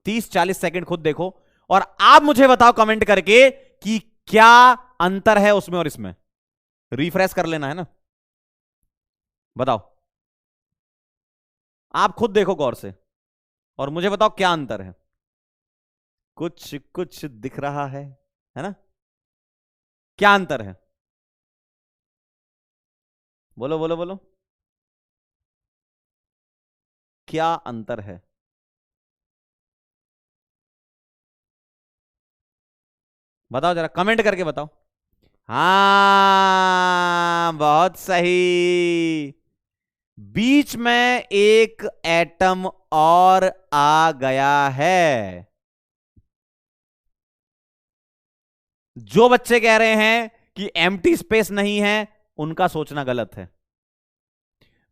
30-40 सेकंड खुद देखो, और आप मुझे बताओ कमेंट करके कि क्या अंतर है उसमें और इसमें। रिफ्रेश कर लेना है ना, बताओ। आप खुद देखो गौर से और मुझे बताओ क्या अंतर है। कुछ कुछ दिख रहा है ना। क्या अंतर है? बोलो बोलो बोलो, क्या अंतर है? बताओ जरा कमेंट करके बताओ। हाँ बहुत सही, बीच में एक एटम और आ गया है। जो बच्चे कह रहे हैं कि एम्प्टी स्पेस नहीं है, उनका सोचना गलत है।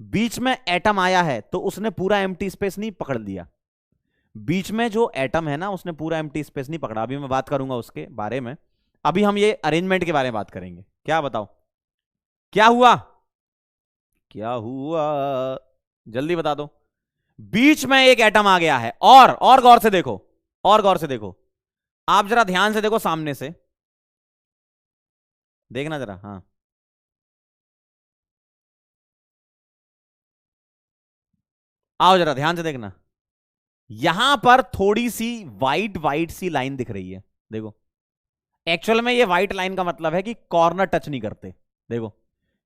बीच में एटम आया है तो उसने पूरा एम्प्टी स्पेस नहीं पकड़ लिया। बीच में जो एटम है ना, उसने पूरा एम्प्टी स्पेस नहीं पकड़ा। अभी मैं बात करूंगा उसके बारे में। अभी हम ये अरेंजमेंट के बारे में बात करेंगे। क्या बताओ क्या हुआ, क्या हुआ, जल्दी बता दो। बीच में एक एटम आ गया है, और गौर से देखो, और गौर से देखो। आप जरा ध्यान से देखो, सामने से देखना जरा। हाँ आओ जरा ध्यान से देखना, यहां पर थोड़ी सी वाइट वाइट सी लाइन दिख रही है, देखो। एक्चुअल में ये व्हाइट लाइन का मतलब है कि कॉर्नर टच नहीं करते, देखो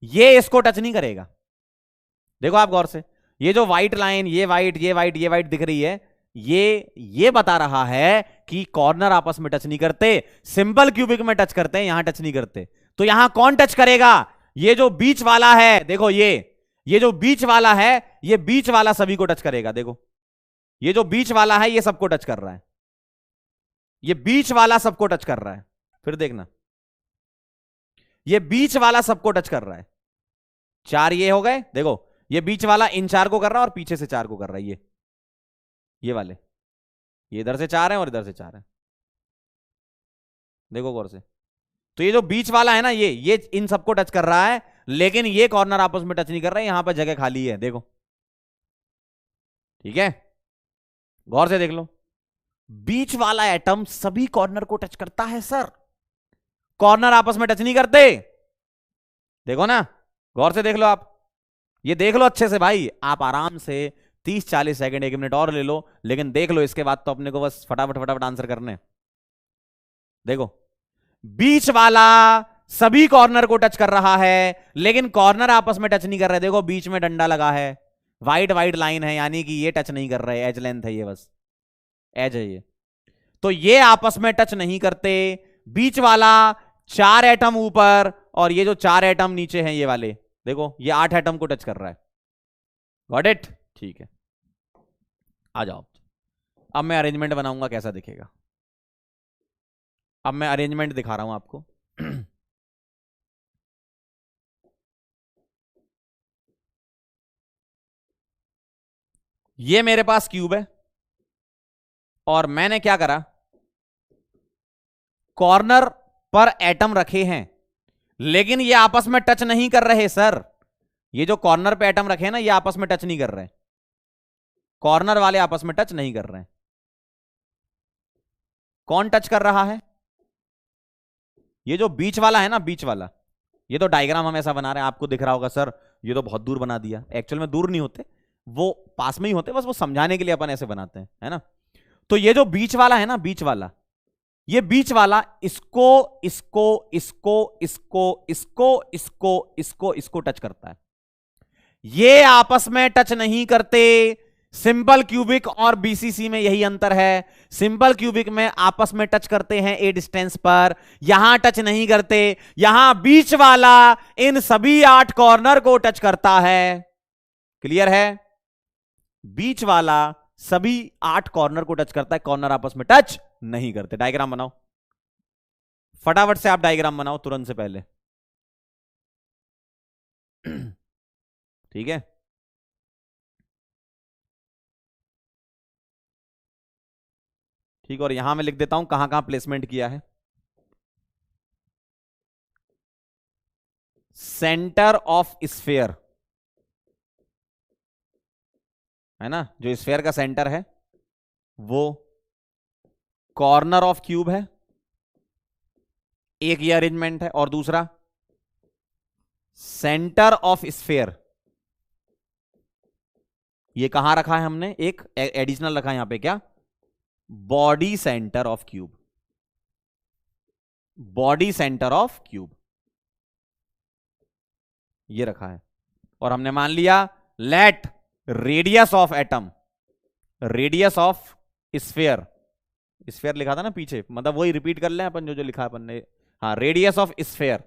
ये इसको टच नहीं करेगा। देखो आप गौर से, ये जो व्हाइट लाइन, ये व्हाइट ये व्हाइट ये व्हाइट दिख रही है, ये बता रहा है कि कॉर्नर आपस में टच नहीं करते। सिंपल क्यूबिक में टच करते हैं, यहां टच नहीं करते। तो यहां कौन टच करेगा? ये जो बीच वाला है, देखो ये जो बीच वाला है, ये बीच वाला सभी को टच करेगा। देखो ये जो बीच वाला है ये सबको टच कर रहा है, ये बीच वाला सबको टच कर रहा है। फिर देखना, ये बीच वाला सबको टच कर रहा है। चार ये हो गए, देखो ये बीच वाला इन चार को कर रहा है और पीछे से चार को कर रहा है। ये वाले, ये इधर से चार हैं और इधर से चार हैं, देखो गौर से। तो ये जो बीच वाला है ना, ये इन सबको टच कर रहा है, लेकिन ये कॉर्नर आपस में टच नहीं कर रहे, यहां पर जगह खाली है, देखो। ठीक है, गौर से देख लो, बीच वाला एटम सभी कॉर्नर को टच करता है सर, कॉर्नर आपस में टच नहीं करते। देखो ना, गौर से देख लो आप, ये देख लो अच्छे से भाई, आप आराम से 30-40 सेकंड 1 मिनट और ले लो, लेकिन देख लो, इसके बाद तो अपने को बस फटाफट फटाफट आंसर करने। देखो बीच वाला सभी कॉर्नर को टच कर रहा है, लेकिन कॉर्नर आपस में टच नहीं कर रहे। देखो बीच में डंडा लगा है, वाइट वाइट लाइन है, यानी कि ये टच नहीं कर रहे, एज लेंथ है ये, बस एज है ये। तो ये आपस में टच नहीं करते। बीच वाला 4 एटम ऊपर और ये जो 4 एटम नीचे हैं ये वाले, देखो ये 8 एटम को टच कर रहा है। Got it? ठीक है, आ जाओ। अब मैं अरेंजमेंट बनाऊंगा, कैसा दिखेगा। अब मैं अरेंजमेंट दिखा रहा हूं आपको। ये मेरे पास क्यूब है और मैंने क्या करा, कॉर्नर पर एटम रखे हैं, लेकिन ये आपस में टच नहीं कर रहे सर। ये जो कॉर्नर पे एटम रखे हैं ना, ये आपस में टच नहीं कर रहे, कॉर्नर वाले आपस में टच नहीं कर रहे हैं। कौन टच कर रहा है? ये जो बीच वाला है ना, बीच वाला, ये तो डायग्राम हम ऐसा बना रहे हैं, आपको दिख रहा होगा सर ये तो बहुत दूर बना दिया। एक्चुअल में दूर नहीं होते, वो पास में ही होते, बस वो समझाने के लिए अपन ऐसे बनाते हैं, है ना। तो ये जो बीच वाला है ना, बीच वाला, ये बीच वाला इसको इसको इसको इसको इसको इसको इसको इसको टच करता है, ये आपस में टच नहीं करते। सिंपल क्यूबिक और बीसीसी में यही अंतर है, सिंपल क्यूबिक में आपस में टच करते हैं ए डिस्टेंस पर, यहां टच नहीं करते। यहां बीच वाला इन सभी 8 कॉर्नर को टच करता है। क्लियर है? बीच वाला सभी 8 कॉर्नर को टच करता है, कॉर्नर आपस में टच नहीं करते। डायग्राम बनाओ फटाफट से, आप डायग्राम बनाओ तुरंत से पहले। ठीक है, ठीक। और यहां मैं लिख देता हूं कहां कहां प्लेसमेंट किया है। सेंटर ऑफ स्फीयर है ना, जो स्फीयर का सेंटर है वो कॉर्नर ऑफ क्यूब है, एक ये अरेंजमेंट है। और दूसरा सेंटर ऑफ स्फीयर, ये कहां रखा है हमने, एक एडिशनल रखा है यहां पे, क्या? Body centre of cube, body centre of cube ये रखा है। और हमने मान लिया late radius of atom, radius of sphere, sphere लिखा था ना पीछे, मतलब वही रिपीट कर लें अपन जो जो लिखा अपन ने। हाँ, रेडियस ऑफ स्फीयर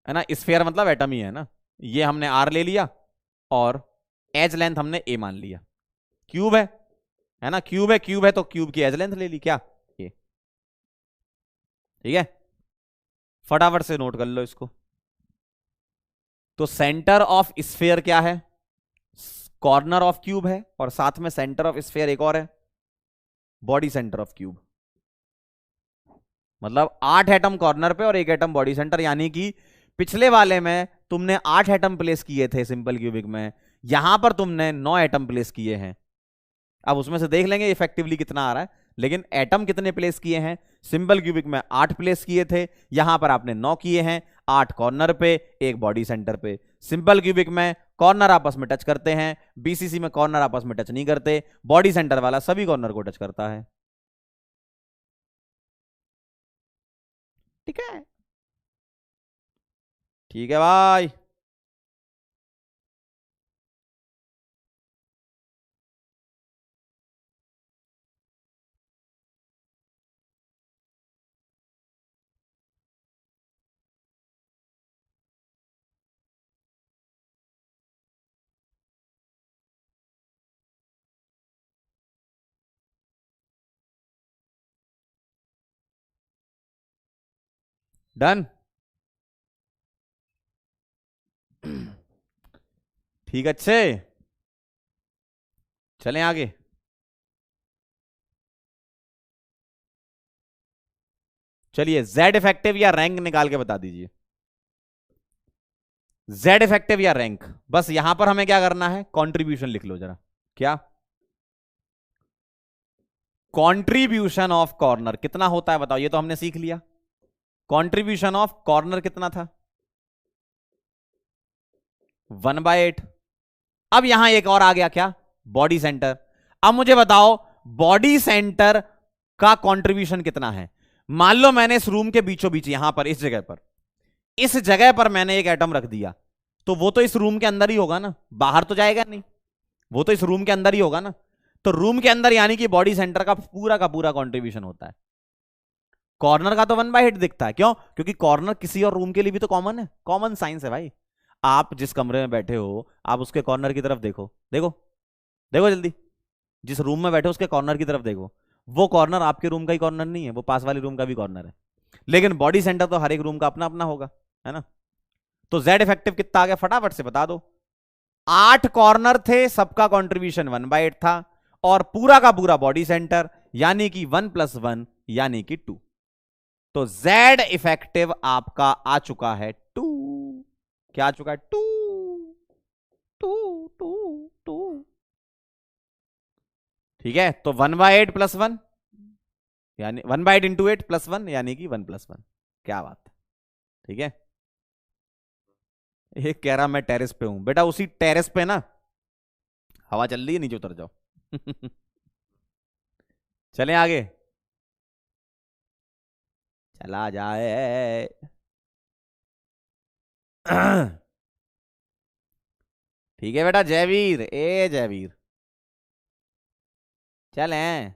है ना, स्फीयर मतलब एटम ही है ना। ये हमने आर ले लिया और एज लेंथ हमने ए मान लिया। क्यूब है ना, क्यूब है तो क्यूब की एज लेंथ ले ली, क्या ये? ठीक है, फटाफट से नोट कर लो इसको। तो सेंटर ऑफ स्फीयर क्या है? कॉर्नर ऑफ क्यूब है, और साथ में सेंटर ऑफ स्फीयर एक और है, बॉडी सेंटर ऑफ क्यूब। मतलब 8 एटम कॉर्नर पे और एक एटम बॉडी सेंटर, यानी कि पिछले वाले में तुमने 8 एटम प्लेस किए थे सिंपल क्यूबिक में, यहां पर तुमने 9 एटम प्लेस किए हैं। अब उसमें से देख लेंगे इफेक्टिवली कितना आ रहा है, लेकिन एटम कितने प्लेस किए हैं? सिंपल क्यूबिक में 8 प्लेस किए थे, यहां पर आपने 9 किए हैं, 8 कॉर्नर पे, एक बॉडी सेंटर पे। सिंपल क्यूबिक में कॉर्नर आपस में टच करते हैं, बीसीसी में कॉर्नर आपस में टच नहीं करते, बॉडी सेंटर वाला सभी कॉर्नर को टच करता है। ठीक है, ठीक है भाई। डन। ठीक, अच्छे, चलें आगे। चलिए जेड इफेक्टिव या रैंक निकाल के बता दीजिए। जेड इफेक्टिव या रैंक, बस यहां पर हमें क्या करना है, कंट्रीब्यूशन लिख लो जरा। क्या कंट्रीब्यूशन ऑफ कॉर्नर कितना होता है बताओ, ये तो हमने सीख लिया। कंट्रीब्यूशन ऑफ कॉर्नर कितना था, 1/8। अब यहां एक और आ गया, क्या, बॉडी सेंटर। अब मुझे बताओ बॉडी सेंटर का कंट्रीब्यूशन कितना है। मान लो मैंने इस रूम के बीचों बीच यहां पर इस जगह पर मैंने एक एटम रख दिया, तो वो तो इस रूम के अंदर ही होगा ना, बाहर तो जाएगा नहीं, वो तो इस रूम के अंदर ही होगा ना। तो रूम के अंदर यानी कि बॉडी सेंटर का पूरा कंट्रीब्यूशन होता है। कॉर्नर का तो 1/8 दिखता है, क्यों, क्योंकि कॉर्नर किसी और रूम के लिए भी तो कॉमन है, कॉमन साइंस है भाई। आप जिस कमरे में बैठे हो आप उसके कॉर्नर की तरफ देखो, देखो देखो जल्दी, जिस रूम में बैठे हो उसके कॉर्नर की तरफ देखो, वो कॉर्नर आपके रूम का ही कॉर्नर नहीं है, वो पास वाले रूम का भी कॉर्नर है। लेकिन बॉडी सेंटर तो हर एक रूम का अपना अपना होगा, है ना। तो जेड इफेक्टिव कितना आ गया, फटाफट से बता दो। 8 कॉर्नर थे, सबका कंट्रीब्यूशन 1/8 था, और पूरा का पूरा बॉडी सेंटर यानी कि 1 + 1 यानी कि 2। तो जेड इफेक्टिव आपका आ चुका है 2। क्या आ चुका है, 2 2 2 2। ठीक है, तो 1/8 + 1 यानी 1/8 × 8 + 1 यानी कि 1 + 1। क्या बात है, ठीक है। ये कह रहा मैं टेरेस पे हूं, बेटा उसी टेरेस पे ना हवा चल रही है, नीचे उतर जाओ। चलें आगे, चला जाए। ठीक है बेटा, जयवीर, ए जयवीर, चलें।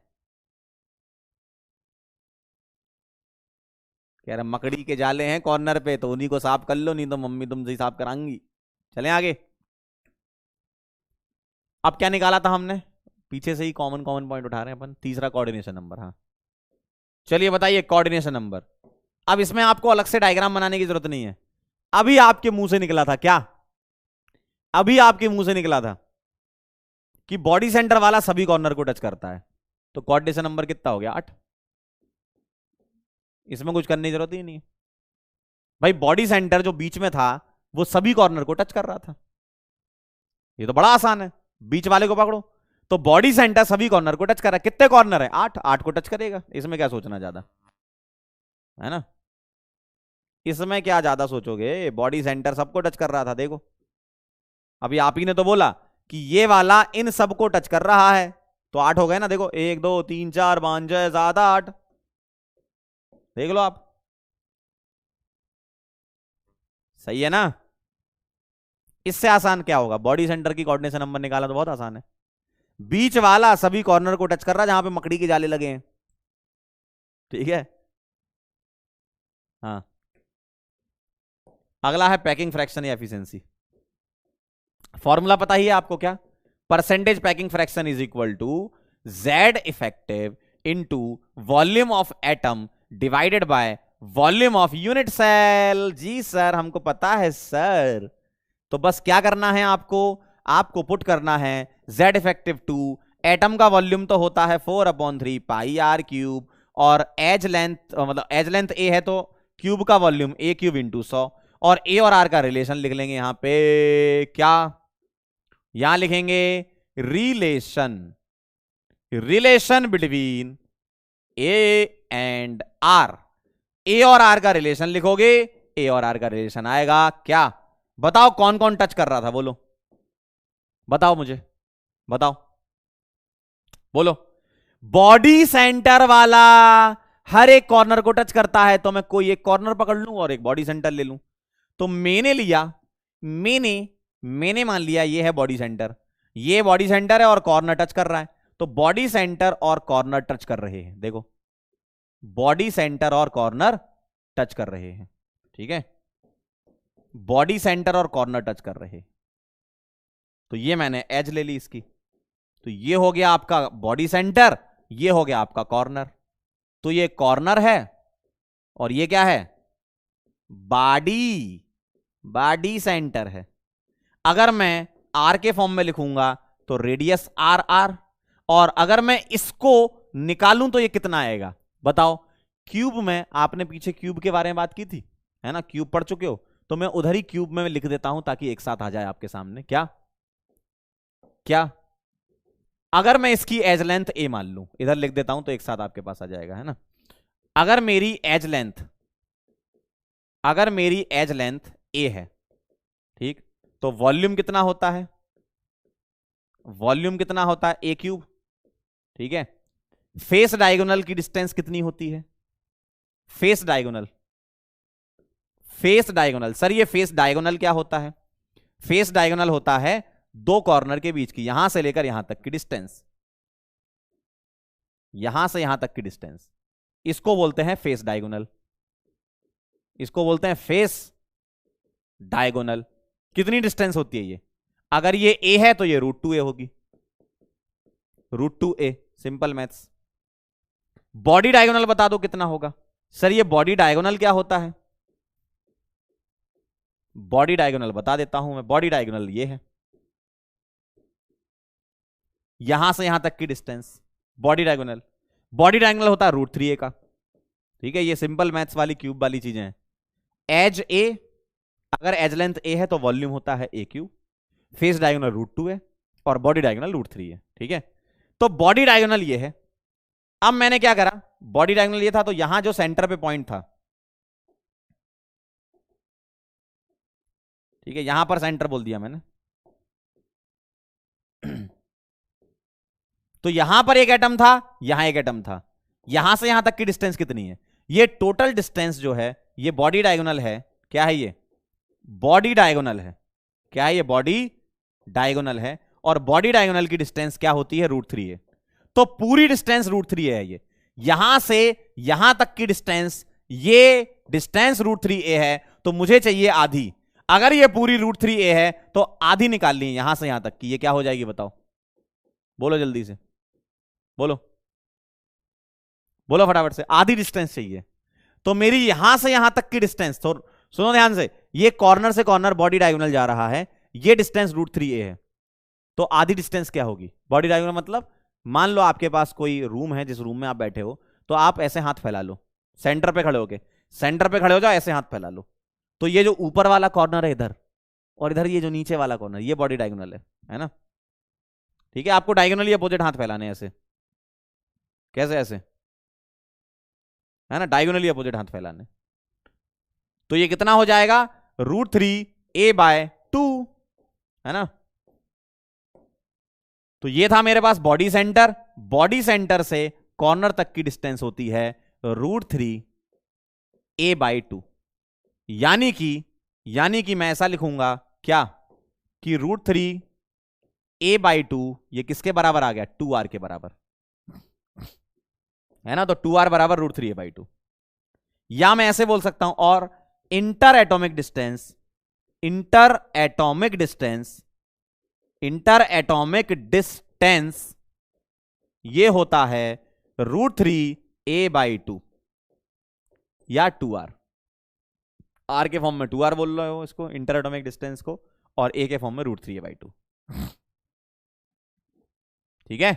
कह रहा मकड़ी के जाले हैं कॉर्नर पे, तो उन्हीं को साफ कर लो, नहीं तो मम्मी तुमसे ही साफ करांगी। चलें आगे। अब क्या निकाला था हमने, पीछे से ही कॉमन कॉमन पॉइंट उठा रहे हैं अपन, तीसरा कोऑर्डिनेशन नंबर। हाँ चलिए बताइए कोऑर्डिनेशन नंबर। अब इसमें आपको अलग से डायग्राम बनाने की जरूरत नहीं है, अभी आपके मुंह से निकला था, क्या, अभी आपके मुंह से निकला था कि बॉडी सेंटर वाला सभी कॉर्नर को टच करता है। तो कोऑर्डिनेशन नंबर कितना हो गया, 8। इसमें कुछ करने की जरूरत ही नहीं है भाई, बॉडी सेंटर जो बीच में था वो सभी कॉर्नर को टच कर रहा था। ये तो बड़ा आसान है, बीच वाले को पकड़ो, तो बॉडी सेंटर सभी कॉर्नर को टच कर रहा है। कितने कॉर्नर है, 8, 8 को टच करेगा, इसमें क्या सोचना ज्यादा, है ना। इसमें क्या ज्यादा सोचोगे, बॉडी सेंटर सबको टच कर रहा था, देखो अभी आप ही ने तो बोला कि ये वाला इन सबको टच कर रहा है, तो 8 हो गए ना, देखो 1 2 3 4 5 6 7 8, देख लो आप, सही है ना। इससे आसान क्या होगा, बॉडी सेंटर की कोऑर्डिनेशन नंबर निकाला तो बहुत आसान है। बीच वाला सभी कॉर्नर को टच कर रहा है जहां पे मकड़ी के जाले लगे हैं, ठीक है। हाँ, अगला है पैकिंग फ्रैक्शन या एफिशिएंसी। फॉर्मूला पता ही है आपको, क्या, percentage packing fraction is equal to Z effective into volume of atom divided by volume of unit cell. जी सर, हमको पता है सर। तो बस क्या करना है आपको, आपको पुट करना है जेड इफेक्टिव टू, एटम का वॉल्यूम तो होता है 4/3 πr³, और एज लेंथ, मतलब एज लेंथ ए है तो क्यूब का वॉल्यूम a³ × 100, और ए और आर का रिलेशन लिख लेंगे यहां पे, क्या, यहां लिखेंगे relation, relation between A and R. A और आर का रिलेशन लिखोगे, ए और आर का रिलेशन आएगा क्या, बताओ कौन कौन टच कर रहा था, बोलो बताओ मुझे, बताओ बोलो। बॉडी सेंटर वाला हर एक कॉर्नर को टच करता है, तो मैं कोई एक कॉर्नर पकड़ लूं और एक बॉडी सेंटर ले लूं। तो मैंने लिया, मैंने मान लिया ये है बॉडी सेंटर, ये बॉडी सेंटर है और कॉर्नर टच कर रहा है, तो बॉडी सेंटर और कॉर्नर टच कर रहे हैं, देखो बॉडी सेंटर और कॉर्नर टच कर रहे हैं, ठीक है, बॉडी सेंटर और कॉर्नर टच कर रहे हैं। तो ये मैंने एज ले ली इसकी, तो ये हो गया आपका बॉडी सेंटर, ये हो गया आपका कॉर्नर। तो ये कॉर्नर है और ये क्या है, बॉडी, बॉडी सेंटर है। अगर मैं आर के फॉर्म में लिखूंगा तो रेडियस आर आर, और अगर मैं इसको निकालूं तो ये कितना आएगा बताओ। क्यूब में आपने पीछे क्यूब के बारे में बात की थी, है ना, क्यूब पढ़ चुके हो, तो मैं उधर ही क्यूब में लिख देता हूं ताकि एक साथ आ जाए आपके सामने। क्या क्या अगर मैं इसकी एज लेंथ ए मान लूं, इधर लिख देता हूं तो एक साथ आपके पास आ जाएगा, है ना। अगर मेरी एज लेंथ, अगर मेरी एज लेंथ ए है, ठीक, तो वॉल्यूम कितना होता है, वॉल्यूम कितना होता है ए क्यूब, ठीक है। फेस डायगोनल की डिस्टेंस कितनी होती है, face diagonal, face diagonal sir, ये फेस डायगोनल क्या होता है, फेस डायगोनल होता है दो कॉर्नर के बीच की, यहां से लेकर यहां तक की डिस्टेंस, यहां से यहां तक की डिस्टेंस, इसको बोलते हैं फेस डायगोनल, इसको बोलते हैं फेस डायगोनल। कितनी डिस्टेंस होती है ये, अगर ये ए है तो ये √2a होगी, √2a, simple maths. Body diagonal बता दो कितना होगा। सर ये बॉडी डायगोनल क्या होता है, बॉडी डायगोनल बता देता हूं मैं, बॉडी डायगोनल ये है, यहां से यहां तक की distance, body diagonal, body diagonal होता है √3a का, ठीक है। ये सिंपल मैथ्स वाली क्यूब वाली चीजें हैं। एज ए, अगर एज लेंथ ए है तो वॉल्यूम होता है ए क्यूब, फेस डायगोनल √2 है, और बॉडी डायगोनल √3 है, ठीक है। तो बॉडी डायगोनल ये है। अब मैंने क्या करा, बॉडी डायगोनल ये था तो यहां जो सेंटर पे पॉइंट था, ठीक है, यहां पर सेंटर बोल दिया मैंने तो यहां पर एक एटम था, यहां एक एटम था, यहां से यहां तक की डिस्टेंस कितनी है, ये टोटल डिस्टेंस जो है ये बॉडी डायगोनल है, क्या है ये, बॉडी डायगोनल है, क्या है ये, बॉडी डायगोनल है। और बॉडी डायगोनल की डिस्टेंस क्या होती है, √3 है। तो पूरी डिस्टेंस √3 है, ये यहां से यहां तक की डिस्टेंस, ये डिस्टेंस √3a है, तो मुझे चाहिए आधी। अगर ये पूरी √3a है तो आधी निकाल ली यहां से यहां तक की, ये क्या हो जाएगी बताओ, बोलो जल्दी से, बोलो बोलो फटाफट से, आधी डिस्टेंस चाहिए। तो मेरी यहां से यहां तक की डिस्टेंस, तो सुनो ध्यान से, ये कॉर्नर से कॉर्नर बॉडी डायगोनल जा रहा है, ये डिस्टेंस √3a है, तो आधी डिस्टेंस क्या होगी बॉडी डायगोनल, मतलब मान लो आपके पास कोई रूम है, जिस रूम में आप बैठे हो, तो आप ऐसे हाथ फैला लो, सेंटर पे खड़े होके, सेंटर पे खड़े हो जाओ, ऐसे हाथ फैला लो, तो ये जो ऊपर वाला कॉर्नर है इधर, और इधर ये जो नीचे वाला कॉर्नर, ये बॉडी डायगोनल है ना, ठीक है। आपको डायगोनली अपोजिट हाथ फैलाने ऐसे, कैसे ऐसे, है ना, डायगोनली अपोजिट हाथ फैलाने। तो ये कितना हो जाएगा, √3a/2, है ना। तो ये था मेरे पास बॉडी सेंटर, बॉडी सेंटर से कॉर्नर तक की डिस्टेंस होती है √3a/2, यानी कि मैं ऐसा लिखूंगा क्या, कि √3a/2 ये किसके बराबर आ गया, 2r के बराबर, है ना। तो 2r बराबर √3a/2, या मैं ऐसे बोल सकता हूं, और inter atomic distance, inter atomic distance, inter atomic distance ये होता है √3a/2 या 2r, आर के फॉर्म में 2r बोल रहे हो इसको, इंटर एटॉमिक डिस्टेंस को, और ए के फॉर्म में √3a/2, ठीक है।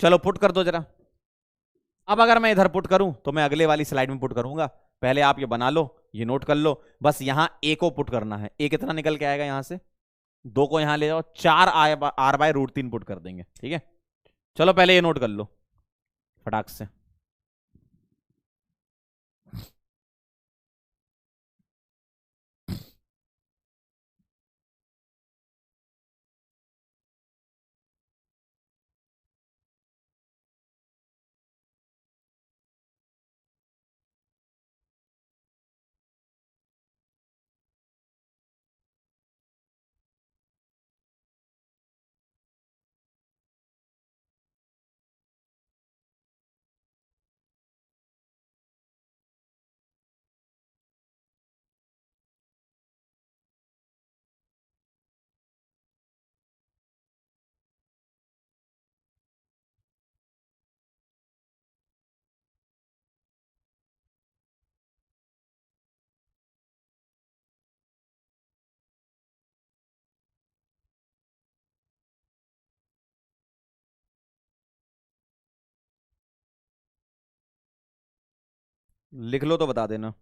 चलो पुट कर दो जरा। अब अगर मैं इधर पुट करूं तो मैं अगले वाली स्लाइड में पुट करूंगा, पहले आप ये बना लो, ये नोट कर लो, बस यहां ए को पुट करना है। ए कितना निकल के आएगा, यहां से 2 को यहां ले जाओ, 4r/√3 पुट कर देंगे, ठीक है। चलो पहले ये नोट कर लो फटाक से। लिख लो तो बता देना।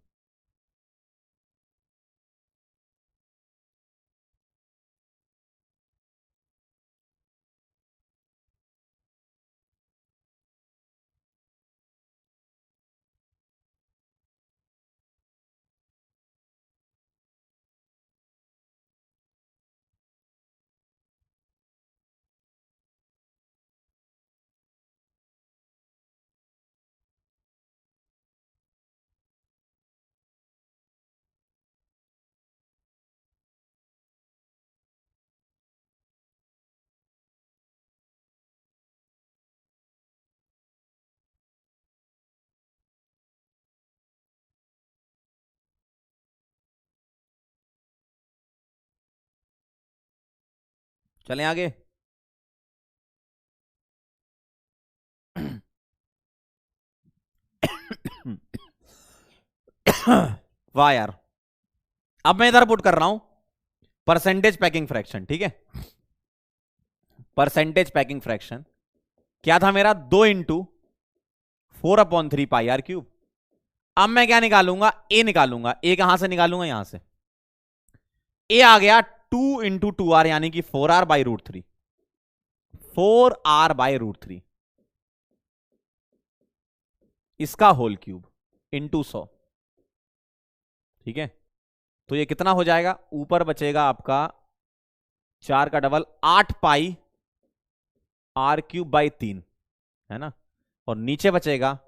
चलें आगे। वाह यार। अब मैं इधर पुट कर रहा हूं परसेंटेज पैकिंग फ्रैक्शन, ठीक है। परसेंटेज पैकिंग फ्रैक्शन क्या था मेरा, 2 × 4/3 πr³। अब मैं क्या निकालूंगा, ए निकालूंगा। ए कहां से निकालूंगा, यहां से। ए आ गया 2 × 2r यानी कि 4r/√3। 4r/√3 इसका होल क्यूब इंटू 100, ठीक है। तो ये कितना हो जाएगा, ऊपर बचेगा आपका 4 का डबल 8πr³/3, है ना। और नीचे बचेगा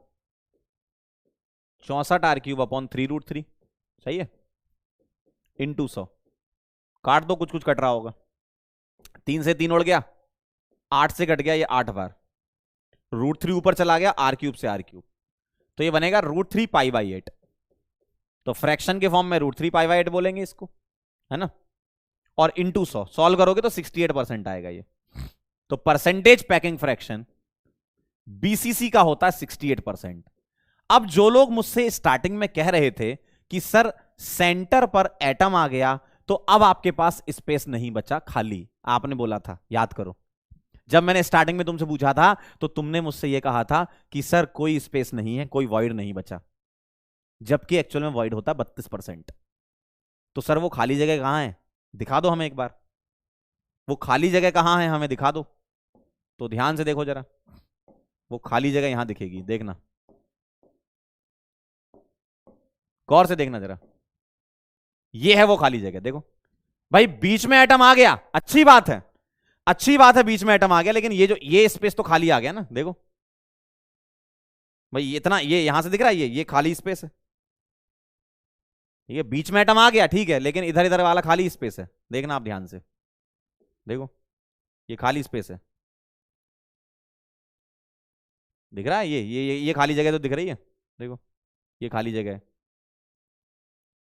64r³/3√3, सही है, इंटू 100। काट दो, कुछ कुछ कट रहा होगा। 3 से 3 उड़ गया, 8 से कट गया ये 8 बार, √3 ऊपर चला गया, r³ से r³, तो ये बनेगा √3π/8। तो फ्रैक्शन के फॉर्म में √3π/8 बोलेंगे इसको, है ना। और इंटू 100 सॉल्व करोगे तो 68% आएगा ये। तो परसेंटेज पैकिंग फ्रैक्शन बीसीसी का होता है 68%। अब जो लोग मुझसे स्टार्टिंग में कह रहे थे कि सर सेंटर पर एटम आ गया तो अब आपके पास स्पेस नहीं बचा खाली, आपने बोला था, याद करो। जब मैंने स्टार्टिंग में तुमसे पूछा था तो तुमने मुझसे यह कहा था कि सर कोई स्पेस नहीं है, कोई वॉइड नहीं बचा, जबकि एक्चुअल में वॉइड होता 32%। तो सर वो खाली जगह कहां है, दिखा दो हमें एक बार, वो खाली जगह कहां है हमें दिखा दो। तो ध्यान से देखो जरा, वो खाली जगह यहां दिखेगी, देखना, गौर से देखना जरा, ये है वो खाली जगह। देखो भाई बीच में एटम आ गया, अच्छी बात है, अच्छी बात है, बीच में एटम आ गया, लेकिन ये जो ये स्पेस तो खाली आ गया ना। देखो भाई इतना, ये यहां से दिख रहा है, ये खाली स्पेस है, ये बीच में एटम आ गया ठीक है, लेकिन इधर इधर वाला खाली स्पेस है। देखना आप ध्यान से, देखो ये खाली स्पेस है, दिख रहा है, ये खाली जगह तो दिख रही है, देखो ये खाली जगह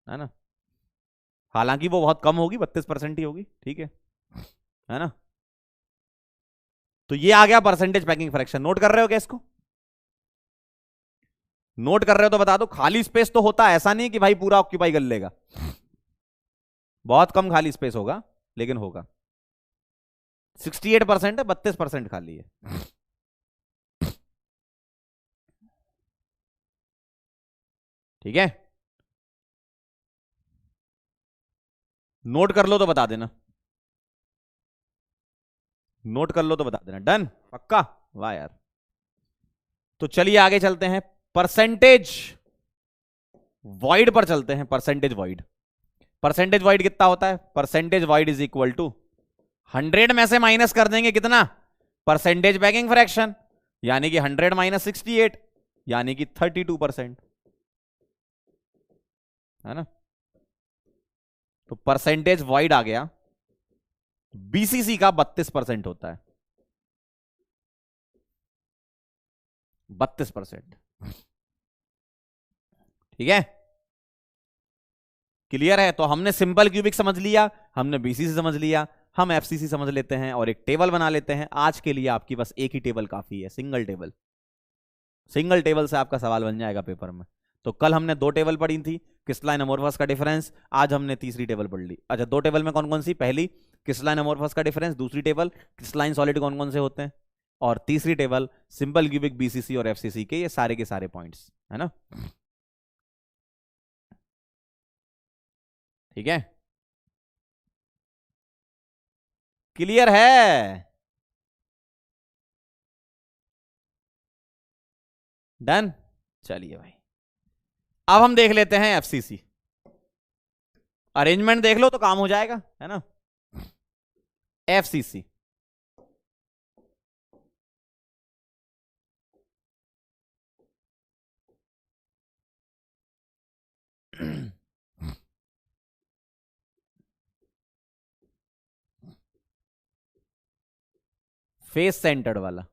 है ना। हालांकि वो बहुत कम होगी, 32% ही होगी, ठीक है ना। तो ये आ गया परसेंटेज पैकिंग फ्रैक्शन। नोट कर रहे हो क्या इसको, नोट कर रहे हो तो बता दो। खाली स्पेस तो होता है, ऐसा नहीं कि भाई पूरा ऑक्यूपाई कर लेगा, बहुत कम खाली स्पेस होगा, लेकिन होगा। 68% है, 32% खाली है, ठीक है। नोट कर लो तो बता देना, नोट कर लो तो बता देना, डन, पक्का, वाह यार। तो चलिए आगे चलते हैं, परसेंटेज वॉइड पर चलते हैं। परसेंटेज वॉइड, परसेंटेज वॉइड कितना होता है, percentage void is equal to 100 में से माइनस कर देंगे कितना, परसेंटेज पैकिंग फ्रैक्शन, यानी कि 100 - 68 यानी कि 32%, है ना। तो परसेंटेज वॉइड आ गया, बीसीसी का 32% होता है, 32%, ठीक है। क्लियर है। तो हमने सिंपल क्यूबिक समझ लिया, हमने बीसीसी समझ लिया, हम एफसीसी समझ लेते हैं और एक टेबल बना लेते हैं। आज के लिए आपकी बस एक ही टेबल काफी है, सिंगल टेबल। सिंगल टेबल से आपका सवाल बन जाएगा पेपर में। तो कल हमने 2 टेबल पढ़ी थी, क्रिस्टलाइन अमोर्फस का डिफरेंस, आज हमने तीसरी टेबल पढ़ ली। अच्छा 2 टेबल में कौन कौन सी, पहली क्रिस्टलाइन अमोर्फस का डिफरेंस, दूसरी टेबल क्रिस्टलाइन सॉलिड कौन कौन से होते हैं, और तीसरी टेबल सिंपल क्यूबिक बीसीसी और एफसीसी के ये सारे पॉइंट्स, है ना। ठीक है, क्लियर है? डन। चलिए भाई, अब हम देख लेते हैं एफसीसी। अरेंजमेंट देख लो तो काम हो जाएगा, है ना। एफसीसी फेस सेंटर्ड वाला।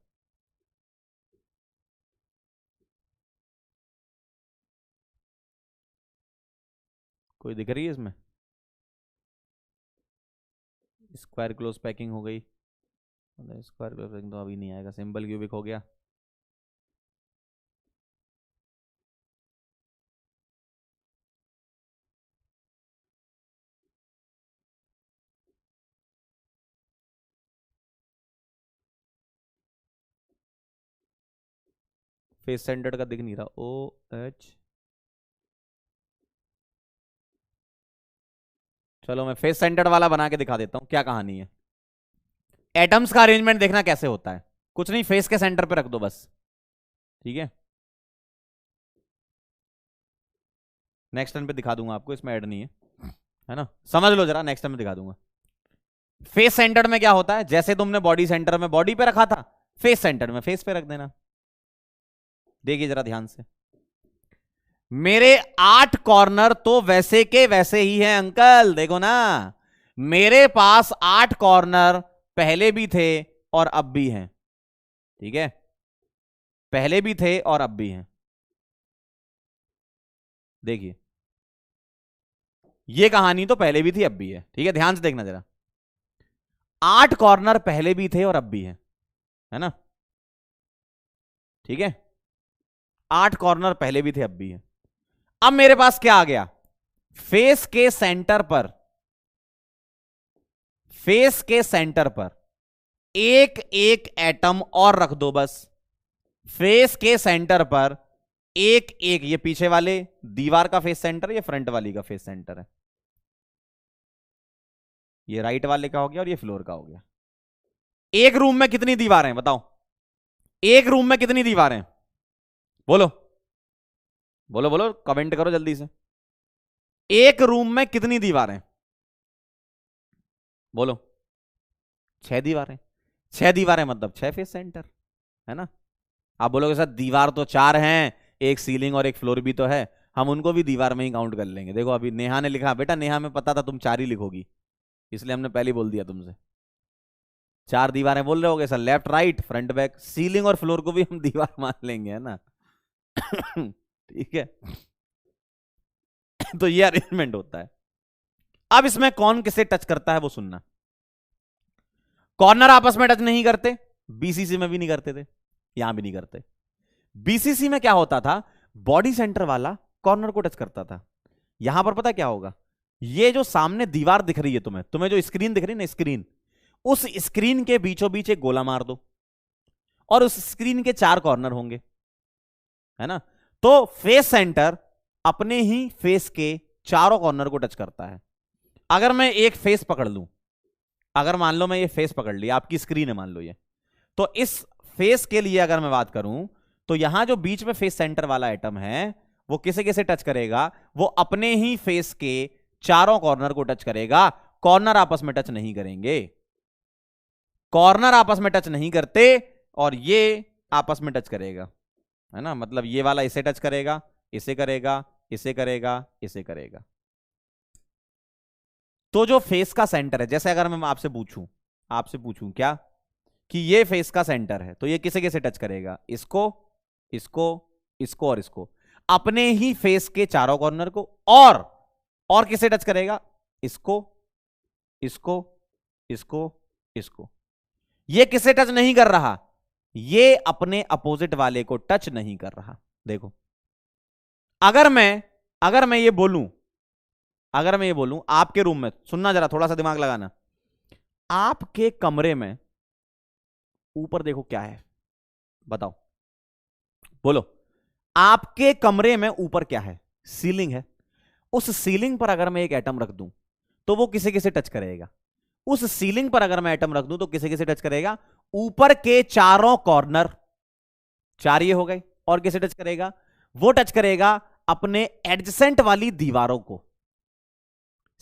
कोई दिख रही है इसमें? स्क्वायर क्लोज पैकिंग हो गई, स्क्वायर क्लोज पैकिंग तो अभी नहीं आएगा। सिंपल क्यूबिक हो गया। फेस सेंटर्ड का दिख नहीं रहा। ओ एच, चलो मैं फेस सेंटर्ड वाला बना के दिखा देता हूं क्या कहानी है। एटम्स का अरेंजमेंट देखना कैसे होता है। कुछ नहीं, फेस के सेंटर पे रख दो बस, ठीक है। नेक्स्ट टर्न पे दिखा दूंगा आपको, इसमें ऐड नहीं है ना। समझ लो जरा, नेक्स्ट टर्न में दिखा दूंगा। फेस सेंटर में क्या होता है, जैसे तुमने बॉडी सेंटर में बॉडी पे रखा था, फेस सेंटर में फेस पे रख देना। देखिए जरा ध्यान से, मेरे 8 कॉर्नर तो वैसे के वैसे ही हैं अंकल, देखो ना। मेरे पास 8 कॉर्नर पहले भी थे और अब भी हैं, ठीक है। पहले भी थे और अब भी हैं। देखिए, ये कहानी तो पहले भी थी अब भी है, ठीक है। ध्यान से देखना जरा, 8 कॉर्नर पहले भी थे और अब भी है ना, ठीक है। 8 कॉर्नर पहले भी थे अब भी है। अब मेरे पास क्या आ गया, फेस के सेंटर पर, फेस के सेंटर पर एक एक एटम और रख दो बस। फेस के सेंटर पर एक एक, ये पीछे वाले दीवार का फेस सेंटर, ये फ्रंट वाली का फेस सेंटर है। ये राइट वाले का हो गया और ये फ्लोर का हो गया। एक रूम में कितनी दीवारें बताओ, एक रूम में कितनी दीवारें? बोलो बोलो बोलो, कमेंट करो जल्दी से। एक रूम में कितनी दीवारें? बोलो। 6 दीवारें। 6 दीवारें मतलब 6 फेस सेंटर, है ना। आप बोलोगे सर दीवार तो 4 हैं, एक सीलिंग और एक फ्लोर भी तो है। हम उनको भी दीवार में ही काउंट कर लेंगे। देखो अभी नेहा ने लिखा, बेटा नेहा में पता था तुम 4 ही लिखोगी, इसलिए हमने पहले ही बोल दिया तुमसे। 4 दीवारें बोल रहे होगे sir, left right front back, ceiling और फ्लोर को भी हम दीवार मान लेंगे, है ना। ठीक है। तो ये अरेंजमेंट होता है। अब इसमें कौन किसे टच करता है वो सुनना। कॉर्नर आपस में टच नहीं करते, बीसीसी में भी नहीं करते थे, यहां भी नहीं करते। बीसीसी में क्या होता था, बॉडी सेंटर वाला कॉर्नर को टच करता था। यहां पर पता क्या होगा, ये जो सामने दीवार दिख रही है तुम्हें, तुम्हें जो स्क्रीन दिख रही है ना, स्क्रीन, उस स्क्रीन के बीचों बीच एक गोला मार दो और उस स्क्रीन के 4 कॉर्नर होंगे, है ना। तो फेस सेंटर अपने ही फेस के चारों कॉर्नर को टच करता है। अगर मैं एक फेस पकड़ लूं, अगर मान लो मैं ये फेस पकड़ लिया, आपकी स्क्रीन है मान लो ये, तो इस फेस के लिए अगर मैं बात करूं, तो यहां जो बीच में फेस सेंटर वाला एटम है वो किसे किसे टच करेगा, वो अपने ही फेस के चारों कॉर्नर को टच करेगा। कॉर्नर आपस में टच नहीं करेंगे, कॉर्नर आपस में टच नहीं करते और ये आपस में टच करेगा, है ना। मतलब ये वाला इसे टच करेगा, इसे करेगा, इसे करेगा, इसे करेगा। तो जो फेस का सेंटर है, जैसे अगर मैं आपसे पूछूं क्या कि ये फेस का सेंटर है, तो ये किसे किसे टच करेगा, इसको, इसको, इसको और इसको, अपने ही फेस के चारों कॉर्नर को। और किसे टच करेगा, इसको, इसको, इसको, इसको। ये किसे टच नहीं कर रहा, ये अपने अपोजिट वाले को टच नहीं कर रहा। देखो, अगर मैं ये बोलूं, अगर मैं ये बोलूं आपके रूम में, सुनना जरा, थोड़ा सा दिमाग लगाना, आपके कमरे में ऊपर देखो क्या है, बताओ, बोलो। आपके कमरे में ऊपर क्या है, सीलिंग है। उस सीलिंग पर अगर मैं एक एटम रख दूं तो वो किसे किसे टच करेगा? उस सीलिंग पर अगर मैं एटम रख दूं तो किसे किसे टच करेगा? ऊपर के चारों कॉर्नर, चार ये हो गए, और किसे टच करेगा? वो टच करेगा अपने एडजेसेंट वाली दीवारों को।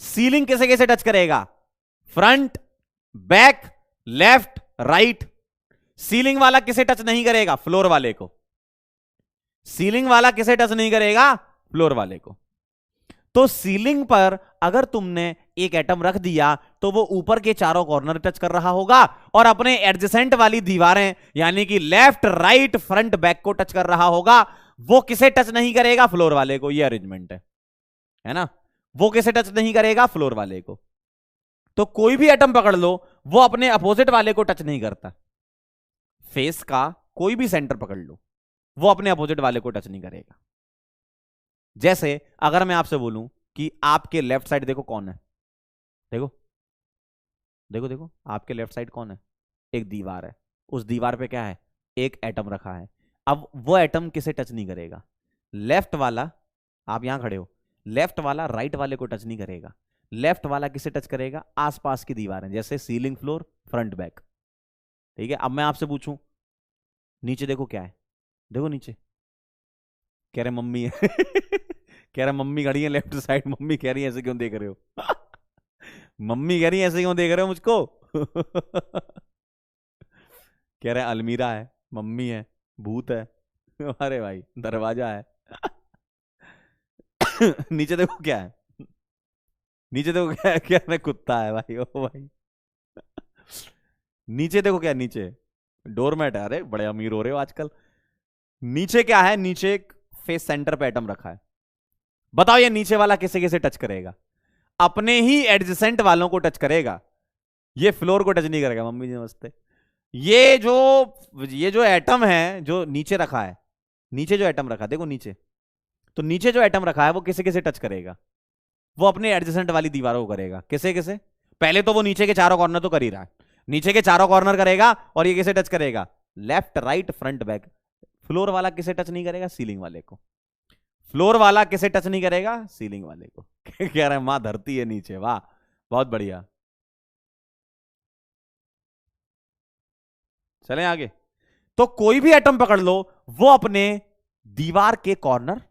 सीलिंग किसे किसे टच करेगा? Front, back, left, right. Ceiling वाला किसे टच नहीं करेगा? फ्लोर वाले को। सीलिंग वाला किसे टच नहीं करेगा? फ्लोर वाले को। तो सीलिंग पर अगर तुमने एक एटम रख दिया तो वो ऊपर के चारों कॉर्नर टच कर रहा होगा, और अपने एडजेसेंट वाली दीवारें यानी कि लेफ्ट, राइट, फ्रंट, बैक को टच कर रहा होगा। वो किसे टच नहीं करेगा? फ्लोर वाले को। ये अरेंजमेंट है ना? वो किसे टच नहीं करेगा? फ्लोर वाले को। तो कोई भी एटम पकड़ लो, वो अपने अपोजिट वाले को टच नहीं करता। फेस का कोई भी सेंटर पकड़ लो, वो अपने अपोजिट वाले को टच नहीं करेगा। जैसे अगर मैं आपसे बोलूं कि आपके लेफ्ट साइड देखो कौन है, देखो देखो देखो, आपके लेफ्ट साइड कौन है? एक दीवार है। उस दीवार पे क्या है? एक एटम रखा है। अब वो एटम किसे टच नहीं करेगा? लेफ्ट वाला, आप यहां खड़े हो, लेफ्ट वाला राइट वाले को टच नहीं करेगा। लेफ्ट वाला किसे टच करेगा? आसपास की दीवारें, जैसे सीलिंग, फ्लोर, फ्रंट, बैक। ठीक है, अब मैं आपसे पूछूं, नीचे देखो क्या है? देखो नीचे, कह रहे मम्मी है। कह रहे मम्मी खड़ी है लेफ्ट साइड। मम्मी कह रही है ऐसे क्यों देख रहे हो? मम्मी कह रही है ऐसे क्यों देख रहे हो मुझको? कह रहे अलमीरा है, मम्मी है, भूत है। अरे भाई दरवाजा है। नीचे देखो क्या है? नीचे देखो क्या है? क्या है? कुत्ता है भाई। ओ भाई, नीचे देखो क्या है? नीचे डोरमेट है। अरे बड़े अमीर हो रहे हो आजकल। नीचे क्या है? नीचे एक फेस सेंटर पे एटम रखा है। बताओ ये नीचे वाला किसे किसे टच करेगा? अपने ही एडजेसेंट वालों को टच करेगा। ये फ्लोर को टच नहीं करेगा। मम्मी जी नमस्ते। ये जो ये जो एटम है जो नीचे रखा है, नीचे जो एटम रखा है, देखो नीचे, तो नीचे जो एटम रखा है वो किसे किसे टच करेगा? वो अपने एडजेसेंट वाली दीवारों को करेगा। किसे किसे? पहले तो वो नीचे के चारों कॉर्नर तो कर ही रहा है, नीचे के चारों कॉर्नर करेगा। और ये किसे टच करेगा? Left, right, front, back. Floor वाला किसे टच नहीं करेगा? सीलिंग वाले को। फ्लोर वाला किसे टच नहीं करेगा? सीलिंग वाले को। कह रहे हैं मां धरती है नीचे। वाह, बहुत बढ़िया। चलें आगे। तो कोई भी एटम पकड़ लो, वो अपने दीवार के कॉर्नर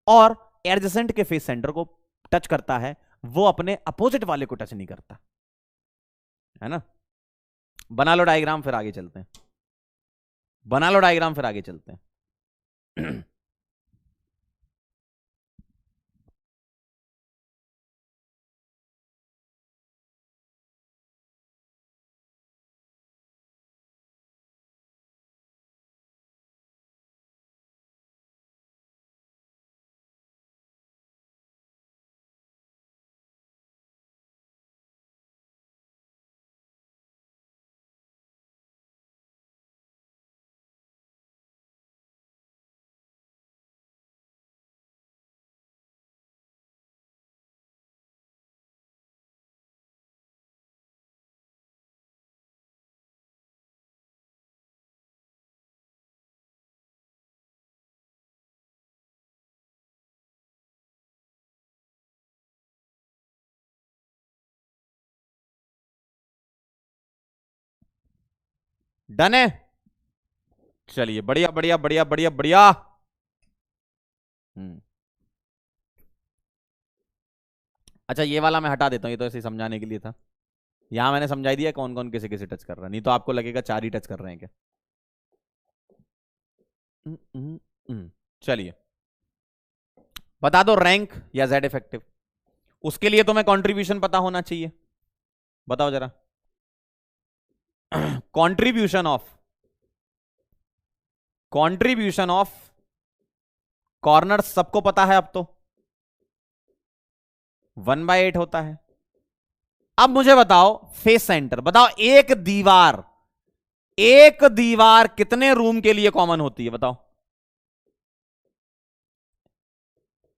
और एडजेसेंट के फेस सेंटर को टच करता है। वो अपने अपोजिट वाले को टच नहीं करता, है ना? बना लो डायग्राम, फिर आगे चलते हैं। बना लो डायग्राम, फिर आगे चलते हैं। डन है? चलिए बढ़िया बढ़िया बढ़िया बढ़िया बढ़िया। हम्म। अच्छा ये वाला मैं हटा देता हूँ, ये तो ऐसे ही समझाने के लिए था। यहां मैंने समझाई दिया कौन कौन किसे किसे टच कर रहा है, नहीं तो आपको लगेगा चार ही टच कर रहे हैं क्या। चलिए बता दो रैंक या जेड इफेक्टिव। उसके लिए तुम्हें कंट्रीब्यूशन पता होना चाहिए। बताओ जरा। कंट्रीब्यूशन ऑफ कॉर्नर सबको पता है अब तो, 1/8 होता है। अब मुझे बताओ फेस सेंटर, बताओ एक दीवार कितने रूम के लिए कॉमन होती है? बताओ।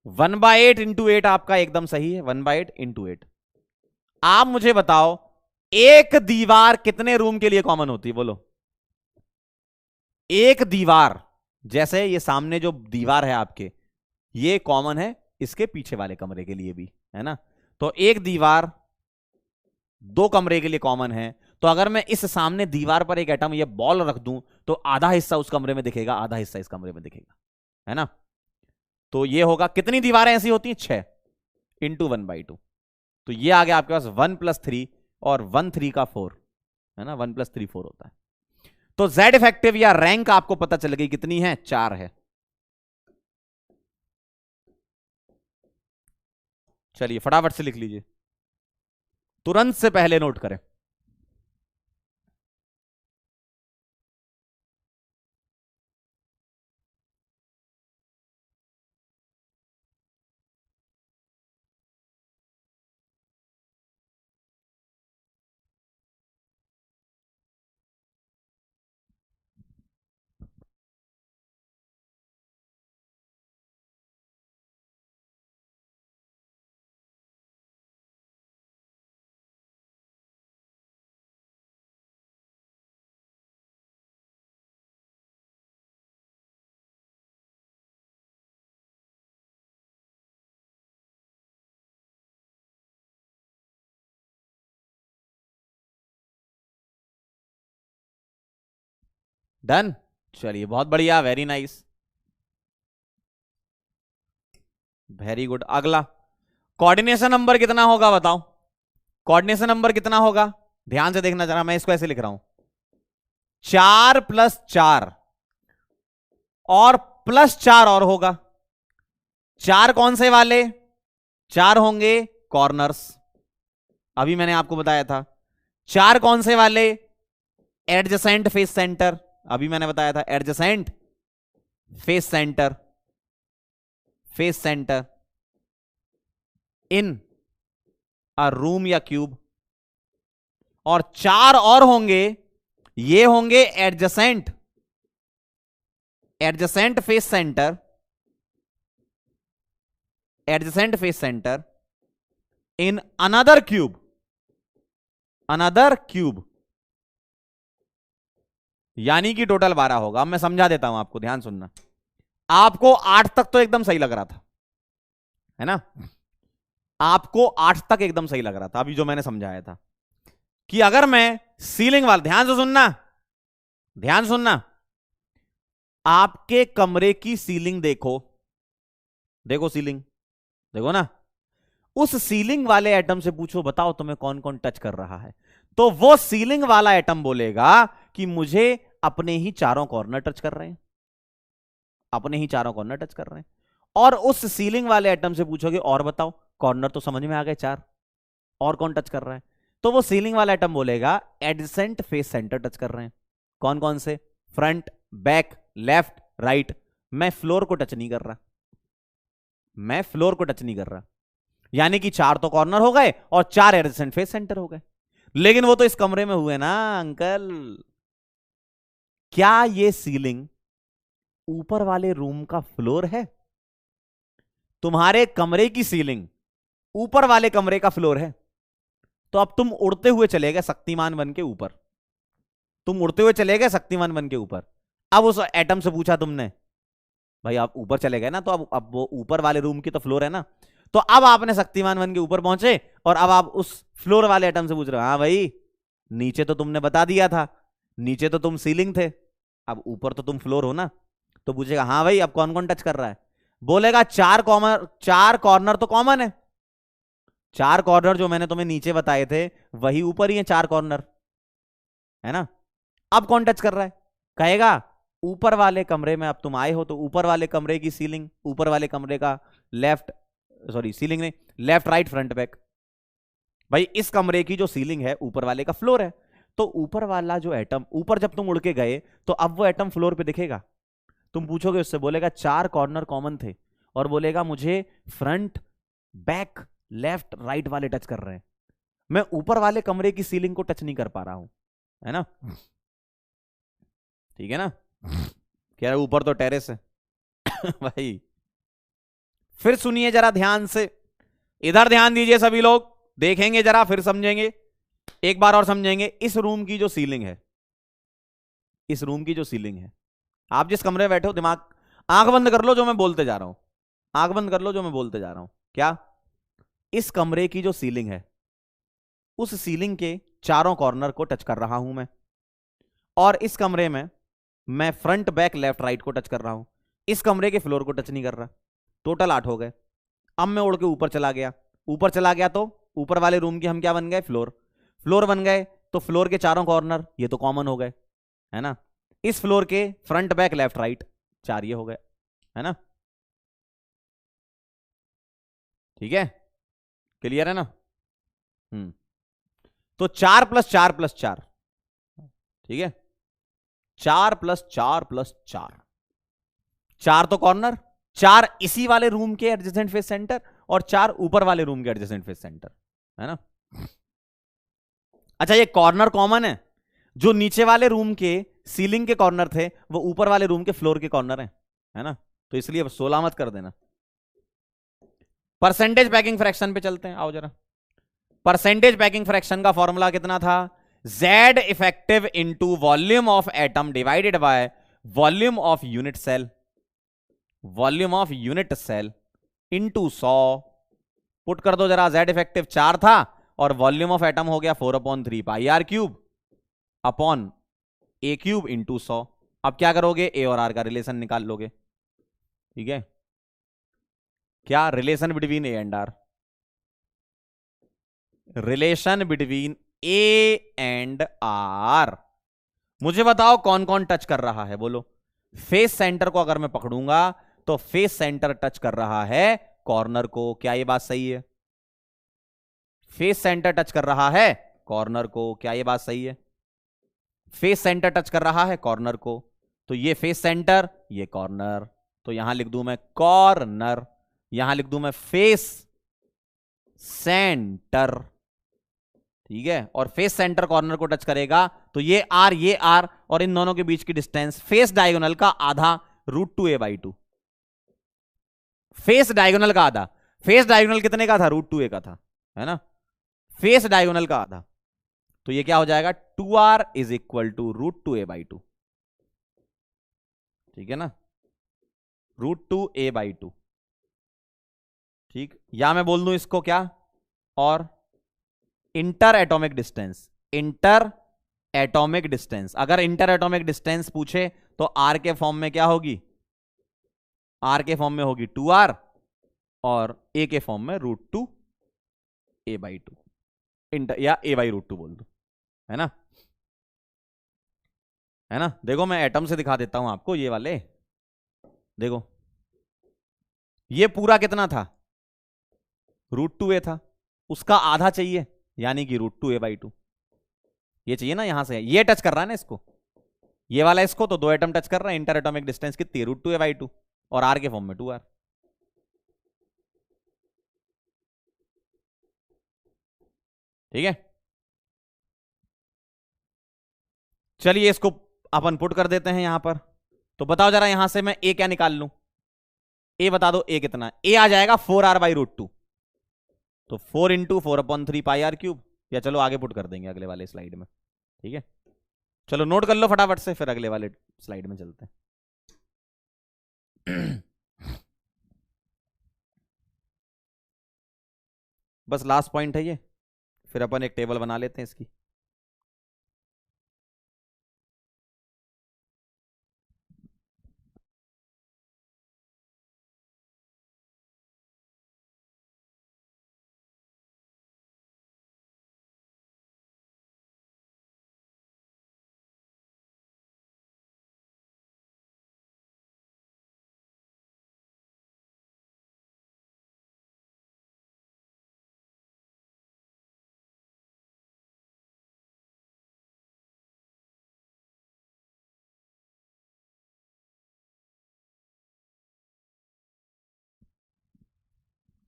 1/8 इंटू 8 आपका एकदम सही है, 1/8 इंटू 8। आप मुझे बताओ एक दीवार कितने रूम के लिए कॉमन होती है? बोलो। एक दीवार, जैसे ये सामने जो दीवार है आपके, ये कॉमन है इसके पीछे वाले कमरे के लिए भी, है ना। तो एक दीवार दो कमरे के लिए कॉमन है, तो अगर मैं इस सामने दीवार पर एक एटम या बॉल रख दूं तो आधा हिस्सा उस कमरे में दिखेगा, आधा हिस्सा इस कमरे में दिखेगा, है ना। तो ये होगा, कितनी दीवारें ऐसी होती हैं, 6 इंटू 1/2। तो ये आ गया आपके पास 1+3 और 1 3 का 4, है ना, 1+3 4 होता है। तो Z इफेक्टिव या रैंक आपको पता चल गई कितनी है, 4 है। चलिए फटाफट से लिख लीजिए, तुरंत से पहले नोट करें। डन, चलिए बहुत बढ़िया, वेरी नाइस, वेरी गुड। अगला कोऑर्डिनेशन नंबर कितना होगा बताओ, कोऑर्डिनेशन नंबर कितना होगा, ध्यान से देखना जरा, मैं इसको ऐसे लिख रहा हूं, 4+4 और +4 और होगा। 4 कौन से वाले, 4 होंगे कॉर्नर्स, अभी मैंने आपको बताया था। 4 कौन से वाले, एडजेसेंट फेस सेंटर, अभी मैंने बताया था, adjacent face centre, face centre इन अ रूम या क्यूब। और 4 और होंगे, ये होंगे adjacent, adjacent face centre, adjacent face centre in another cube, another cube, यानी कि टोटल 12 होगा। अब मैं समझा देता हूं आपको, ध्यान सुनना। आपको 8 तक तो एकदम सही लग रहा था, है ना, आपको 8 तक एकदम सही लग रहा था, अभी जो मैंने समझाया था कि अगर मैं सीलिंग वाला, ध्यान से सुनना, ध्यान सुनना, आपके कमरे की सीलिंग देखो, देखो सीलिंग, देखो ना, उस सीलिंग वाले एटम से पूछो बताओ तुम्हें कौन कौन टच कर रहा है, तो वो सीलिंग वाला एटम बोलेगा कि मुझे अपने ही चारों कॉर्नर टच कर रहे हैं, अपने ही चारों कॉर्नर टच कर रहे हैं। और उस सीलिंग वाले एटम से पूछोगे और बताओ, कॉर्नर तो समझ में आ गए 4, और कौन टच कर रहा है, तो वो सीलिंग वाला एटम बोलेगा एडजेसेंट फेस सेंटर टच कर रहे हैं। कौन कौन से, फ्रंट, बैक, लेफ्ट, राइट। मैं फ्लोर को टच नहीं कर रहा, मैं फ्लोर को टच नहीं कर रहा, यानी कि 4 तो कॉर्नर हो गए और 4 एडजेसेंट फेस सेंटर हो गए। लेकिन वो तो इस कमरे में हुए ना अंकल, क्या ये सीलिंग ऊपर वाले रूम का फ्लोर है, तुम्हारे कमरे की सीलिंग ऊपर वाले कमरे का फ्लोर है। तो अब तुम उड़ते हुए चले गए शक्तिमान बन के ऊपर, तुम उड़ते हुए चले गए शक्तिमान बन के ऊपर। अब उस एटम से पूछा तुमने, भाई आप ऊपर चले गए ना, तो अब वो ऊपर वाले रूम की तो फ्लोर है ना, तो अब आपने शक्तिमान बन के ऊपर पहुंचे और अब आप उस फ्लोर वाले एटम से पूछ रहे हो, हाँ भाई नीचे तो तुमने बता दिया था, नीचे तो तुम सीलिंग थे, अब ऊपर तो तुम फ्लोर हो ना। तो पूछेगा हाँ भाई अब कौन कौन टच कर रहा है, बोलेगा 4 कॉर्नर तो कॉमन है, 4 कॉर्नर जो मैंने तुम्हें नीचे बताए थे वही ऊपर ही है 4 कॉर्नर, है ना। अब कौन टच कर रहा है, कहेगा ऊपर वाले कमरे में, अब तुम आए हो तो ऊपर वाले कमरे की सीलिंग, ऊपर वाले कमरे का लेफ्ट, सॉरी सीलिंग नहीं, लेफ्ट राइट फ्रंट बैक, भाई इस कमरे की जो सीलिंग है ऊपर वाले का फ्लोर है। तो ऊपर वाला जो एटम, ऊपर जब तुम उड़ के गए तो अब वो एटम फ्लोर पे दिखेगा, तुम पूछोगे उससे, बोलेगा 4 कॉर्नर कॉमन थे, और बोलेगा मुझे फ्रंट, बैक, लेफ्ट, राइट वाले टच कर रहे हैं, मैं ऊपर वाले कमरे की सीलिंग को टच नहीं कर पा रहा हूं, है ना। ठीक है ना, कह रहा ऊपर तो टेरेस है भाई। फिर सुनिए जरा ध्यान से, इधर ध्यान दीजिए सभी लोग, देखेंगे जरा फिर समझेंगे, एक बार और समझेंगे। इस रूम की जो सीलिंग है, इस रूम की जो सीलिंग है, आप जिस कमरे में बैठे हो, दिमाग आंख बंद कर लो जो मैं बोलते जा रहा हूं, आंख बंद कर लो, जो मैं बोलते जा रहा हूं क्या, इस कमरे की जो सीलिंग है, उस सीलिंग के चारों कॉर्नर को टच कर रहा हूं मैं, और इस कमरे में मैं फ्रंट बैक लेफ्ट राइट को टच कर रहा हूं, इस कमरे के फ्लोर को टच नहीं कर रहा। टोटल 8 हो गए। अब मैं उड़ के ऊपर चला गया, ऊपर चला गया तो ऊपर वाले रूम के हम क्या बन गए, फ्लोर। फ्लोर बन गए तो फ्लोर के चारों कॉर्नर ये तो कॉमन हो गए, है ना। इस फ्लोर के फ्रंट बैक लेफ्ट राइट 4 ये हो गए, है ना। ठीक है, क्लियर है ना। तो 4 + 4 + 4, ठीक है, 4 + 4 + 4, 4 तो कॉर्नर, 4 इसी वाले रूम के एडजेसेंट फेस सेंटर, और 4 ऊपर वाले रूम के एडजेसेंट फेस सेंटर, है ना। अच्छा, ये कॉर्नर कॉमन है, जो नीचे वाले रूम के सीलिंग के कॉर्नर थे वो ऊपर वाले रूम के फ्लोर के कॉर्नर हैं, है ना। तो इसलिए 16 मत कर देना। परसेंटेज पैकिंग फ्रैक्शन पे चलते हैं, आओ जरा। परसेंटेज पैकिंग फ्रैक्शन का फॉर्मूला कितना था, Z effective into volume of atom divided by volume of unit cell, volume of unit cell into 100। Put कर दो जरा, Z इफेक्टिव 4 था और वॉल्यूम ऑफ एटम हो गया 4/3 पाई r cube upon a cube into 100। अब क्या करोगे, a और r का रिलेशन निकाल लोगे, ठीक है। क्या relation between a and r, relation between a and r। मुझे बताओ कौन कौन टच कर रहा है, बोलो। फेस सेंटर को अगर मैं पकड़ूंगा तो फेस सेंटर टच कर रहा है कॉर्नर को, क्या ये बात सही है। फेस सेंटर टच कर रहा है कॉर्नर को, क्या ये बात सही है। फेस सेंटर टच कर रहा है कॉर्नर को, तो ये फेस सेंटर ये कॉर्नर, तो यहां लिख दूं मैं कॉर्नर, यहां लिख दूं मैं फेस सेंटर, ठीक है। और फेस सेंटर कॉर्नर को टच करेगा तो ये आर और इन दोनों के बीच की डिस्टेंस फेस डायगोनल का आधा √2a/2, फेस डायगोनल का आधा। फेस डायगोनल कितने का था, √2a का था, है ना। फेस डायगोनल का आधा, तो ये क्या हो जाएगा, 2r is equal to √2a/2, ठीक है ना, √2a/2, ठीक। या मैं बोल दूं इसको क्या, और inter atomic distance, inter atomic distance. अगर इंटर एटॉमिक डिस्टेंस पूछे तो आर के फॉर्म में क्या होगी, आर के फॉर्म में होगी 2r, और ए के फॉर्म में √2a/2, इंटर या a/√2 बोल दो, है ना, है ना। देखो मैं एटम से दिखा देता हूं आपको, ये वाले देखो, ये पूरा कितना था, √2a था, उसका आधा चाहिए यानी कि √2a/2, ये चाहिए ना। यहां से ये टच कर रहा है ना इसको, ये वाला इसको, तो 2 एटम टच कर रहा है, इंटर एटॉमिक डिस्टेंस कितनी, √2a/2, और r के फॉर्म में 2r, ठीक है। चलिए इसको अपन पुट कर देते हैं यहां पर। तो बताओ जरा यहां से मैं a क्या निकाल लूं, a बता दो, a कितना, a आ जाएगा 4r/√2, तो 4 × 4/3 पाई r क्यूब, या चलो आगे पुट कर देंगे अगले वाले स्लाइड में, ठीक है। चलो नोट कर लो फटाफट से, फिर अगले वाले स्लाइड में चलते हैं। बस लास्ट पॉइंट है ये, फिर अपन एक टेबल बना लेते हैं इसकी।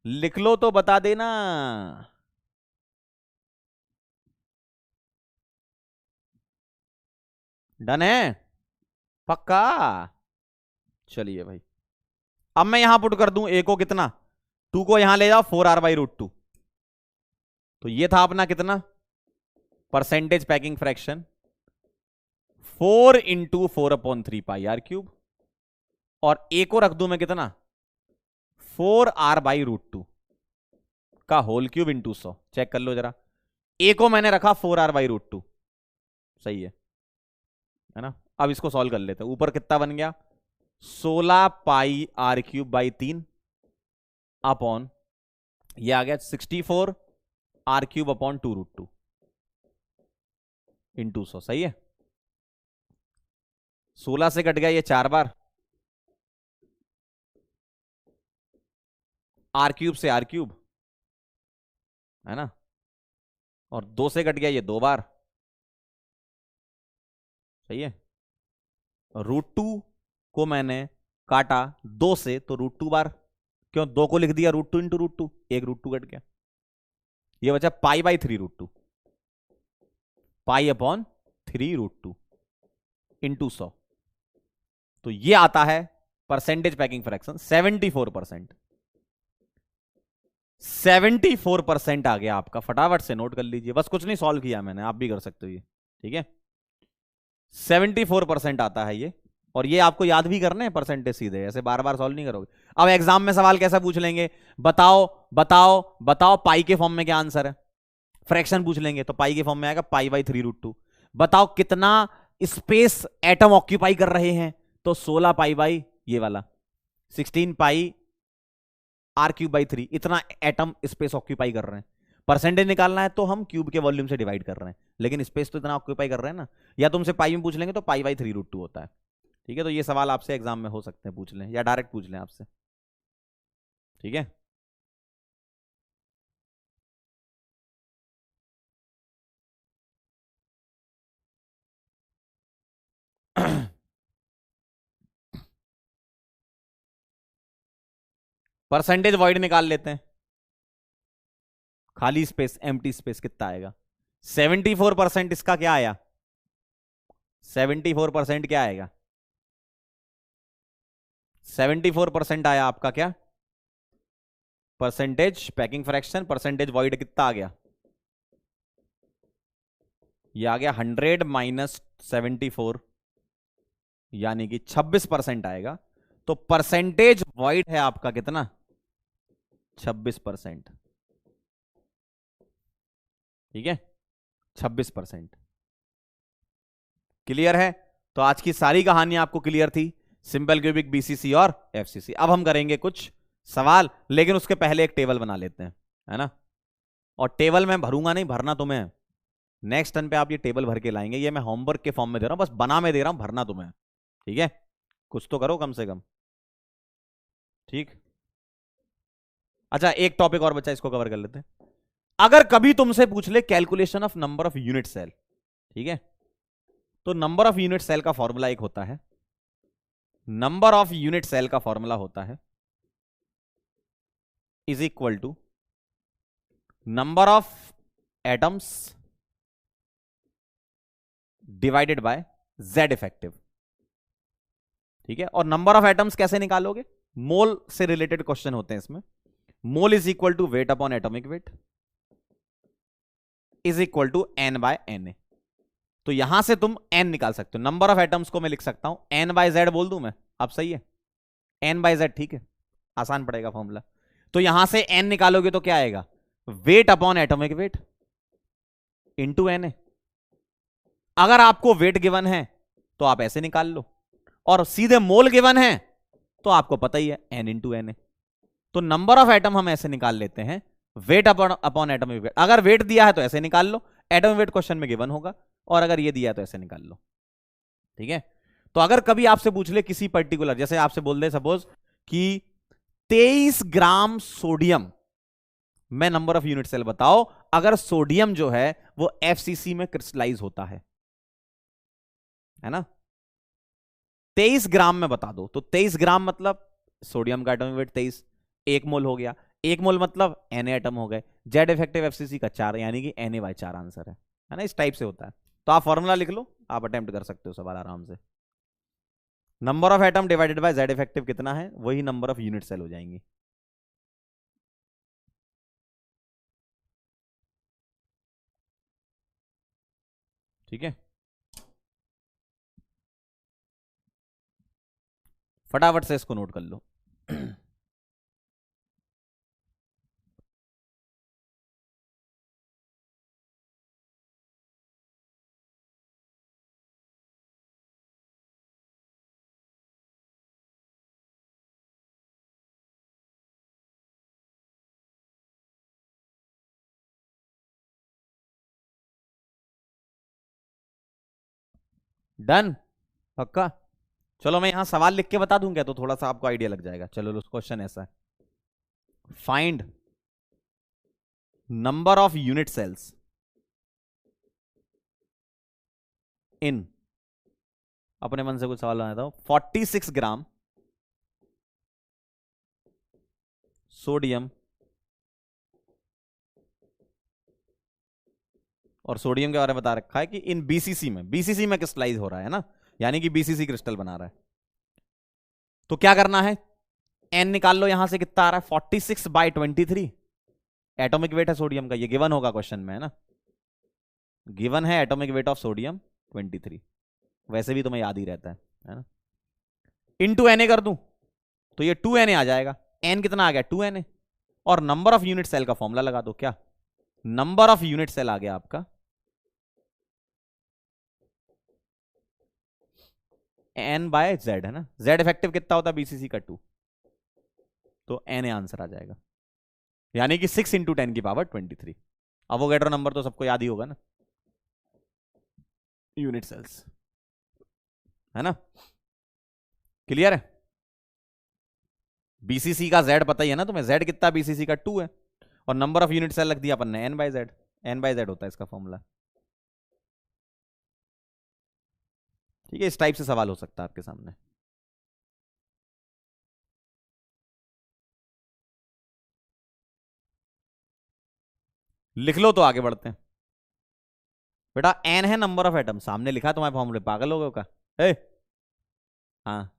लिख लो तो बता देना। डन है, पक्का। चलिए भाई, अब मैं यहां पुट कर दूं a को कितना, 2 को यहां ले जाओ 4r/√2, तो ये था अपना कितना, परसेंटेज पैकिंग फ्रैक्शन 4 × 4/3 पाई r क्यूब, और a को रख दूं मैं कितना 4r/√2 का होल क्यूब इंटू 100। चेक कर लो जरा, ए को मैंने रखा 4r/√2, सही है ना। अब इसको सॉल्व कर लेते हैं। ऊपर कितना बन गया, 16πr³/3 अपॉन, ये आ गया 64r³/2√2 इंटू 100, सही है। 16 से कट गया ये 4 बार, r³ से r³ है ना, और 2 से कट गया ये 2 बार, सही है। √2 को मैंने काटा 2 से, तो √2 बार, क्यों 2 को लिख दिया √2 इंटू √2, एक √2 कट गया, ये बचा π/3√2, π/3√2 इंटू 100। तो ये आता है परसेंटेज पैकिंग फ्रैक्शन 74%। 74% आ गया आपका, फटाफट से नोट कर लीजिए, बस कुछ नहीं सॉल्व किया मैंने, आप भी कर सकते हो ये, ठीक है। 74% आता है ये, और ये आपको याद भी करने हैं परसेंटेज, सीधे ऐसे बार बार सॉल्व नहीं करोगे। अब एग्जाम में सवाल कैसा पूछ लेंगे, बताओ बताओ बताओ पाई के फॉर्म में क्या आंसर है, फ्रैक्शन पूछ लेंगे तो पाई के फॉर्म में आएगा π/3√2। बताओ कितना स्पेस एटम ऑक्यूपाई कर रहे हैं, तो 16 π/ ये वाला 16 πr³/3, इतना एटम स्पेस ऑक्यूपाई कर रहे हैं। परसेंटेज निकालना है तो हम क्यूब के वॉल्यूम से डिवाइड कर रहे हैं, लेकिन स्पेस तो इतना ऑक्यूपाई कर रहे हैं ना। या तुमसे पाई में पूछ लेंगे तो π/3√2 होता है, ठीक है। तो ये सवाल आपसे एग्जाम में हो सकते हैं, पूछ लें या डायरेक्ट पूछ लें आपसे, ठीक है। परसेंटेज वॉइड निकाल लेते हैं, खाली स्पेस, एम्प्टी स्पेस कितना आएगा। 74% इसका क्या आया, 74% क्या आएगा, 74% आया आपका क्या, percentage packing fraction, percentage void कितना आ गया, ये आ गया 100 माइनस 74, यानी कि 26% आएगा। तो परसेंटेज वॉइड है आपका कितना, 26%, ठीक है, 26%। क्लियर है। तो आज की सारी कहानी आपको क्लियर थी, सिंपल क्यूबिक, बीसीसी और एफसीसी। अब हम करेंगे कुछ सवाल, लेकिन उसके पहले एक टेबल बना लेते हैं, है ना। और टेबल मैं भरूंगा नहीं, भरना तुम्हें, नेक्स्ट टर्न पे आप ये टेबल भर के लाएंगे। ये मैं होमवर्क के फॉर्म में दे रहा हूं, बस बना में दे रहा हूं, भरना तुम्हें, ठीक है। कुछ तो करो कम से कम, ठीक। अच्छा एक टॉपिक और बचा, इसको कवर कर लेते हैं। अगर कभी तुमसे पूछ ले calculation of number of unit cell, ठीक है, तो नंबर ऑफ यूनिट सेल का फॉर्मूला एक होता है, नंबर ऑफ यूनिट सेल का फॉर्मूला होता है is equal to number of atoms divided by Z effective, ठीक है। और नंबर ऑफ एटम्स कैसे निकालोगे, मोल से रिलेटेड क्वेश्चन होते हैं इसमें। Mole is equal to weight upon atomic weight is equal to n/Na। तो यहां से तुम n निकाल सकते हो। नंबर ऑफ एटम्स को मैं लिख सकता हूं n/z बोल दूं मैं, अब सही है, n/z, ठीक है, आसान पड़ेगा फॉर्मूला। तो यहां से n निकालोगे तो क्या आएगा, wait upon atomic weight into Na। अगर आपको वेट गिवन है तो आप ऐसे निकाल लो, और सीधे मोल गिवन है तो आपको पता ही है n इंटू Na। तो नंबर ऑफ एटम हम ऐसे निकाल लेते हैं, वेट अपॉन एटॉमिक वेट। अगर वेट दिया है तो ऐसे निकाल लो, एटॉमिक वेट क्वेश्चन में गिवन होगा, और अगर ये दिया है तो ऐसे निकाल लो, ठीक है। तो अगर कभी आपसे पूछ ले किसी पर्टिकुलर, जैसे आपसे बोल दे सपोज कि 23 ग्राम सोडियम में नंबर ऑफ यूनिट सेल बताओ, अगर सोडियम जो है वो एफसीसी में क्रिस्टलाइज होता है ना, 23 ग्राम में बता दो। तो 23 ग्राम मतलब सोडियम का एटॉमिक वेट 23, 1 मोल हो गया, 1 मोल मतलब Na एटम हो गए, जेड इफेक्टिव एफसीसी का 4, यानी कि Na/4 आंसर है ना। इस टाइप से होता है। तो आप फॉर्मूला लिख लो, आप अटेम्प्ट कर सकते हो सवाल आराम से। Number of atom divided by Z effective कितना है, वही नंबर ऑफ यूनिट सेल हो जाएंगी। ठीक है, फटाफट से इसको नोट कर लो। डन, पक्का। चलो मैं यहां सवाल लिख के बता दूं क्या, तो थोड़ा सा आपको आइडिया लग जाएगा। चलो क्वेश्चन ऐसा है, find number of unit cells in, अपने मन से कुछ सवाल बनाता हूं, 46 ग्राम सोडियम, और सोडियम के बारे में बता रखा है कि इन बीसीसी में, बीसीसी में क्रिस्टलाइज हो रहा है ना, यानी कि बीसीसी क्रिस्टल बना रहा है। तो क्या करना है, एन निकाल लो, यहां से कितना आ रहा है 46/23 एटॉमिक वेट है सोडियम का, ये गिवन होगा क्वेश्चन में है ना, गिवन है एटॉमिक वेट ऑफ सोडियम 23, वैसे भी तुम्हें याद ही रहता है ना। इनटू एन कर दूं तो ये 2Na आ जाएगा, एन कितना आ गया 2Na, और नंबर ऑफ यूनिट सेल का फॉर्मूला लगा दो, क्या नंबर ऑफ यूनिट सेल आ गया आपका N/Z है ना, Z इफेक्टिव कितना होता है बीसीसी का 2, तो Na आंसर आ जाएगा, यानी कि 6 × 10⁻23। अवोगैड्रो नंबर तो सबको याद ही होगा ना, यूनिट सेल्स है ना, क्लियर है। बीसीसी का Z पता ही है ना तुम्हें, Z कितना बीसीसी का 2 है, और नंबर ऑफ यूनिट सेल रख दिया अपन ने N/Z, N/Z होता है इसका फॉर्मूला। ठीक है, इस टाइप से सवाल हो सकता है आपके सामने। लिख लो तो आगे बढ़ते हैं। बेटा एन है नंबर ऑफ एटम, सामने लिखा तुम्हारे फॉर्मूले, पागल हो गए का ए? हाँ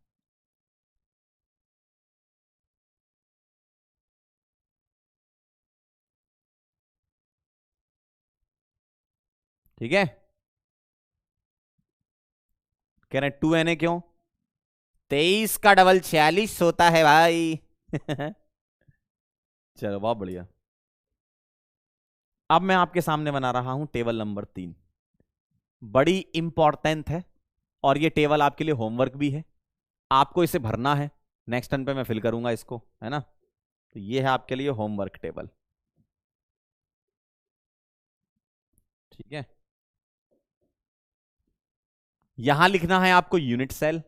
ठीक है, कह रहे 2Na क्यों, 23 का डबल 46 होता है भाई। चलो बहुत बढ़िया। अब मैं आपके सामने बना रहा हूं टेबल नंबर 3, बड़ी इंपॉर्टेंट है, और ये टेबल आपके लिए होमवर्क भी है, आपको इसे भरना है, नेक्स्ट टर्न पे मैं फिल करूंगा इसको, है ना। तो ये है आपके लिए होमवर्क टेबल, ठीक है। यहां लिखना है आपको unit cell,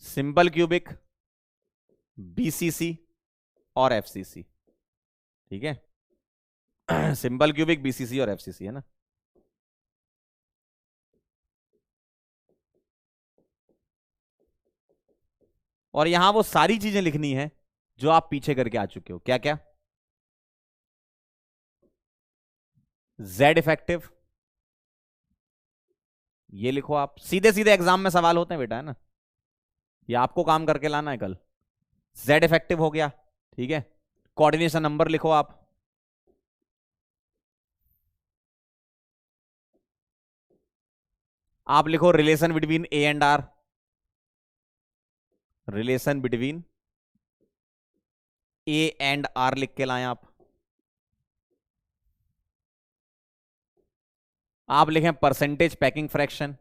simple cubic, BCC और एफसीसी, ठीक है। सिंपल क्यूबिक, बीसीसी और एफसीसी है ना। और यहां वो सारी चीजें लिखनी है जो आप पीछे करके आ चुके हो, क्या क्या, जेड इफेक्टिव, ये लिखो आप, सीधे सीधे एग्जाम में सवाल होते हैं बेटा, है ना, ये आपको काम करके लाना है कल। जेड इफेक्टिव हो गया, ठीक है। कोऑर्डिनेशन नंबर लिखो आप लिखो relation between A and r, relation between A and r लिख के लाएं आप लिखें परसेंटेज पैकिंग फ्रैक्शन,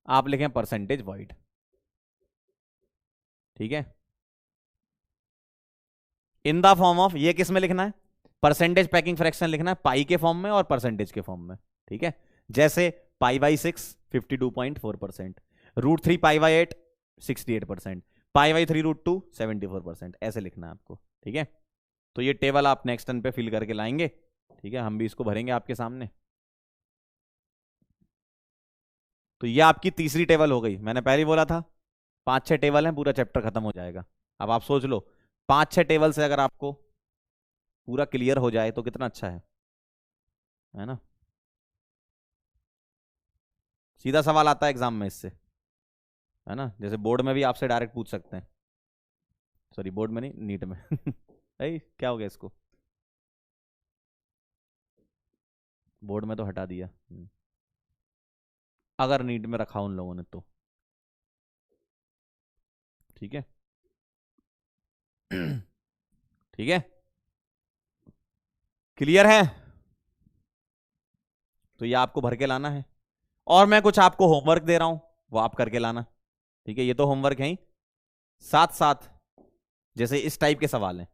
आप लिखें परसेंटेज वॉइड, ठीक है। इन द फॉर्म ऑफ, ये किस में लिखना है, परसेंटेज पैकिंग फ्रैक्शन लिखना है पाई के फॉर्म में और परसेंटेज के फॉर्म में, ठीक है। जैसे पाई/6 52.4%, √3 पाई/8 68%, पाई/3 √2 74%, ऐसे लिखना है आपको, ठीक है। तो ये टेबल आप नेक्स्ट टर्न पे फिल करके लाएंगे, ठीक है, हम भी इसको भरेंगे आपके सामने। तो ये आपकी तीसरी टेबल हो गई, मैंने पहले बोला था 5-6 टेबल हैं, पूरा चैप्टर खत्म हो जाएगा। अब आप सोच लो 5-6 टेबल से अगर आपको पूरा क्लियर हो जाए तो कितना अच्छा है ना। सीधा सवाल आता है एग्जाम में इससे, है ना, जैसे बोर्ड में भी आपसे डायरेक्ट पूछ सकते हैं, सॉरी बोर्ड में नहीं, नीट में। क्या हो गया इसको, बोर्ड में तो हटा दिया, अगर नीट में रखा उन लोगों ने तो, ठीक है। ठीक है, क्लियर है। तो ये आपको भर के लाना है, और मैं कुछ आपको होमवर्क दे रहा हूं, वो आप करके लाना, ठीक है। ये तो होमवर्क है ही, साथ साथ जैसे इस टाइप के सवाल हैं,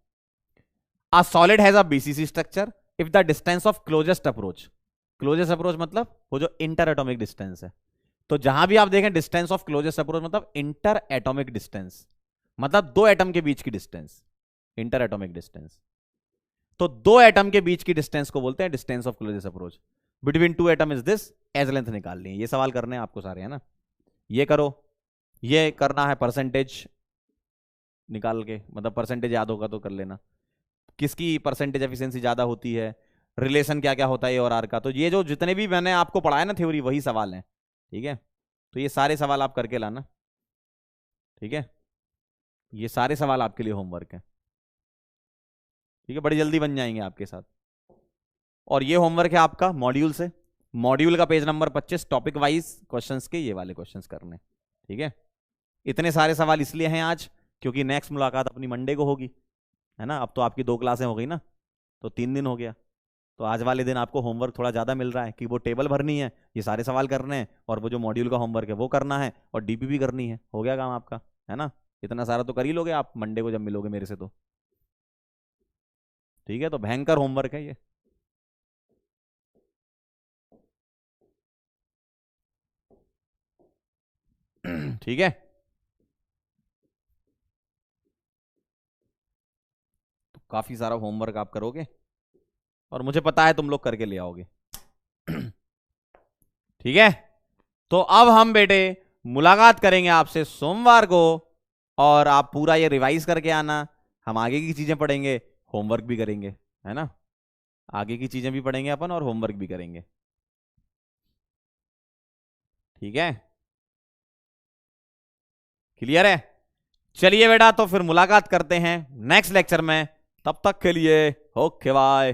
A solid has a BCC structure if the distance of closest approach, closest approach मतलब वो जो इंटर एटॉमिक डिस्टेंस है, तो जहां भी आप देखें डिस्टेंस ऑफ क्लोजेस्ट अप्रोच मतलब इंटर एटॉमिक डिस्टेंस, मतलब दो एटम के बीच की डिस्टेंस, इंटर एटॉमिक डिस्टेंस। तो दो एटम के बीच की डिस्टेंस को बोलते हैं distance of closest approach. Between two atom is this, edge length निकालनी है। ये सवाल करने हैं आपको सारे, है ना। ये करो, ये करना है परसेंटेज निकाल के, मतलब परसेंटेज याद होगा तो कर लेना, किसकी परसेंटेज एफिशिएंसी ज्यादा होती है, रिलेशन क्या क्या होता है ए और आर का। तो ये जो जितने भी मैंने आपको पढ़ाया ना थ्योरी, वही सवाल है, ठीक है। तो ये सारे सवाल आप करके लाना, ठीक है। ये सारे सवाल आपके लिए होमवर्क है, ठीक है, बड़ी जल्दी बन जाएंगे आपके साथ। और ये होमवर्क है आपका मॉड्यूल से, मॉड्यूल का page number 25, topic wise questions के ये वाले क्वेश्चंस करने, ठीक है। इतने सारे सवाल इसलिए हैं आज क्योंकि नेक्स्ट मुलाकात अपनी मंडे को होगी, है ना। अब तो आपकी 2 क्लासें हो गई ना, तो 3 दिन हो गया। तो आज वाले दिन आपको होमवर्क थोड़ा ज़्यादा मिल रहा है कि वो टेबल भरनी है, ये सारे सवाल करने हैं, और वो जो मॉड्यूल का होमवर्क है वो करना है, और डीपी भी करनी है। हो गया काम आपका, है ना। इतना सारा तो कर ही लोगे आप मंडे को जब मिलोगे मेरे से, तो ठीक है। तो भयंकर होमवर्क है ये। ठीक है, तो काफी सारा होमवर्क आप करोगे और मुझे पता है तुम लोग करके ले आओगे। ठीक है, तो अब हम बेटे मुलाकात करेंगे आपसे सोमवार को, और आप पूरा ये रिवाइज करके आना। हम आगे की चीजें पढ़ेंगे, होमवर्क भी करेंगे, है ना। आगे की चीजें भी पढ़ेंगे अपन और होमवर्क भी करेंगे, ठीक है। क्लियर है। चलिए बेटा, तो फिर मुलाकात करते हैं नेक्स्ट लेक्चर में। तब तक के लिए ओके बाय।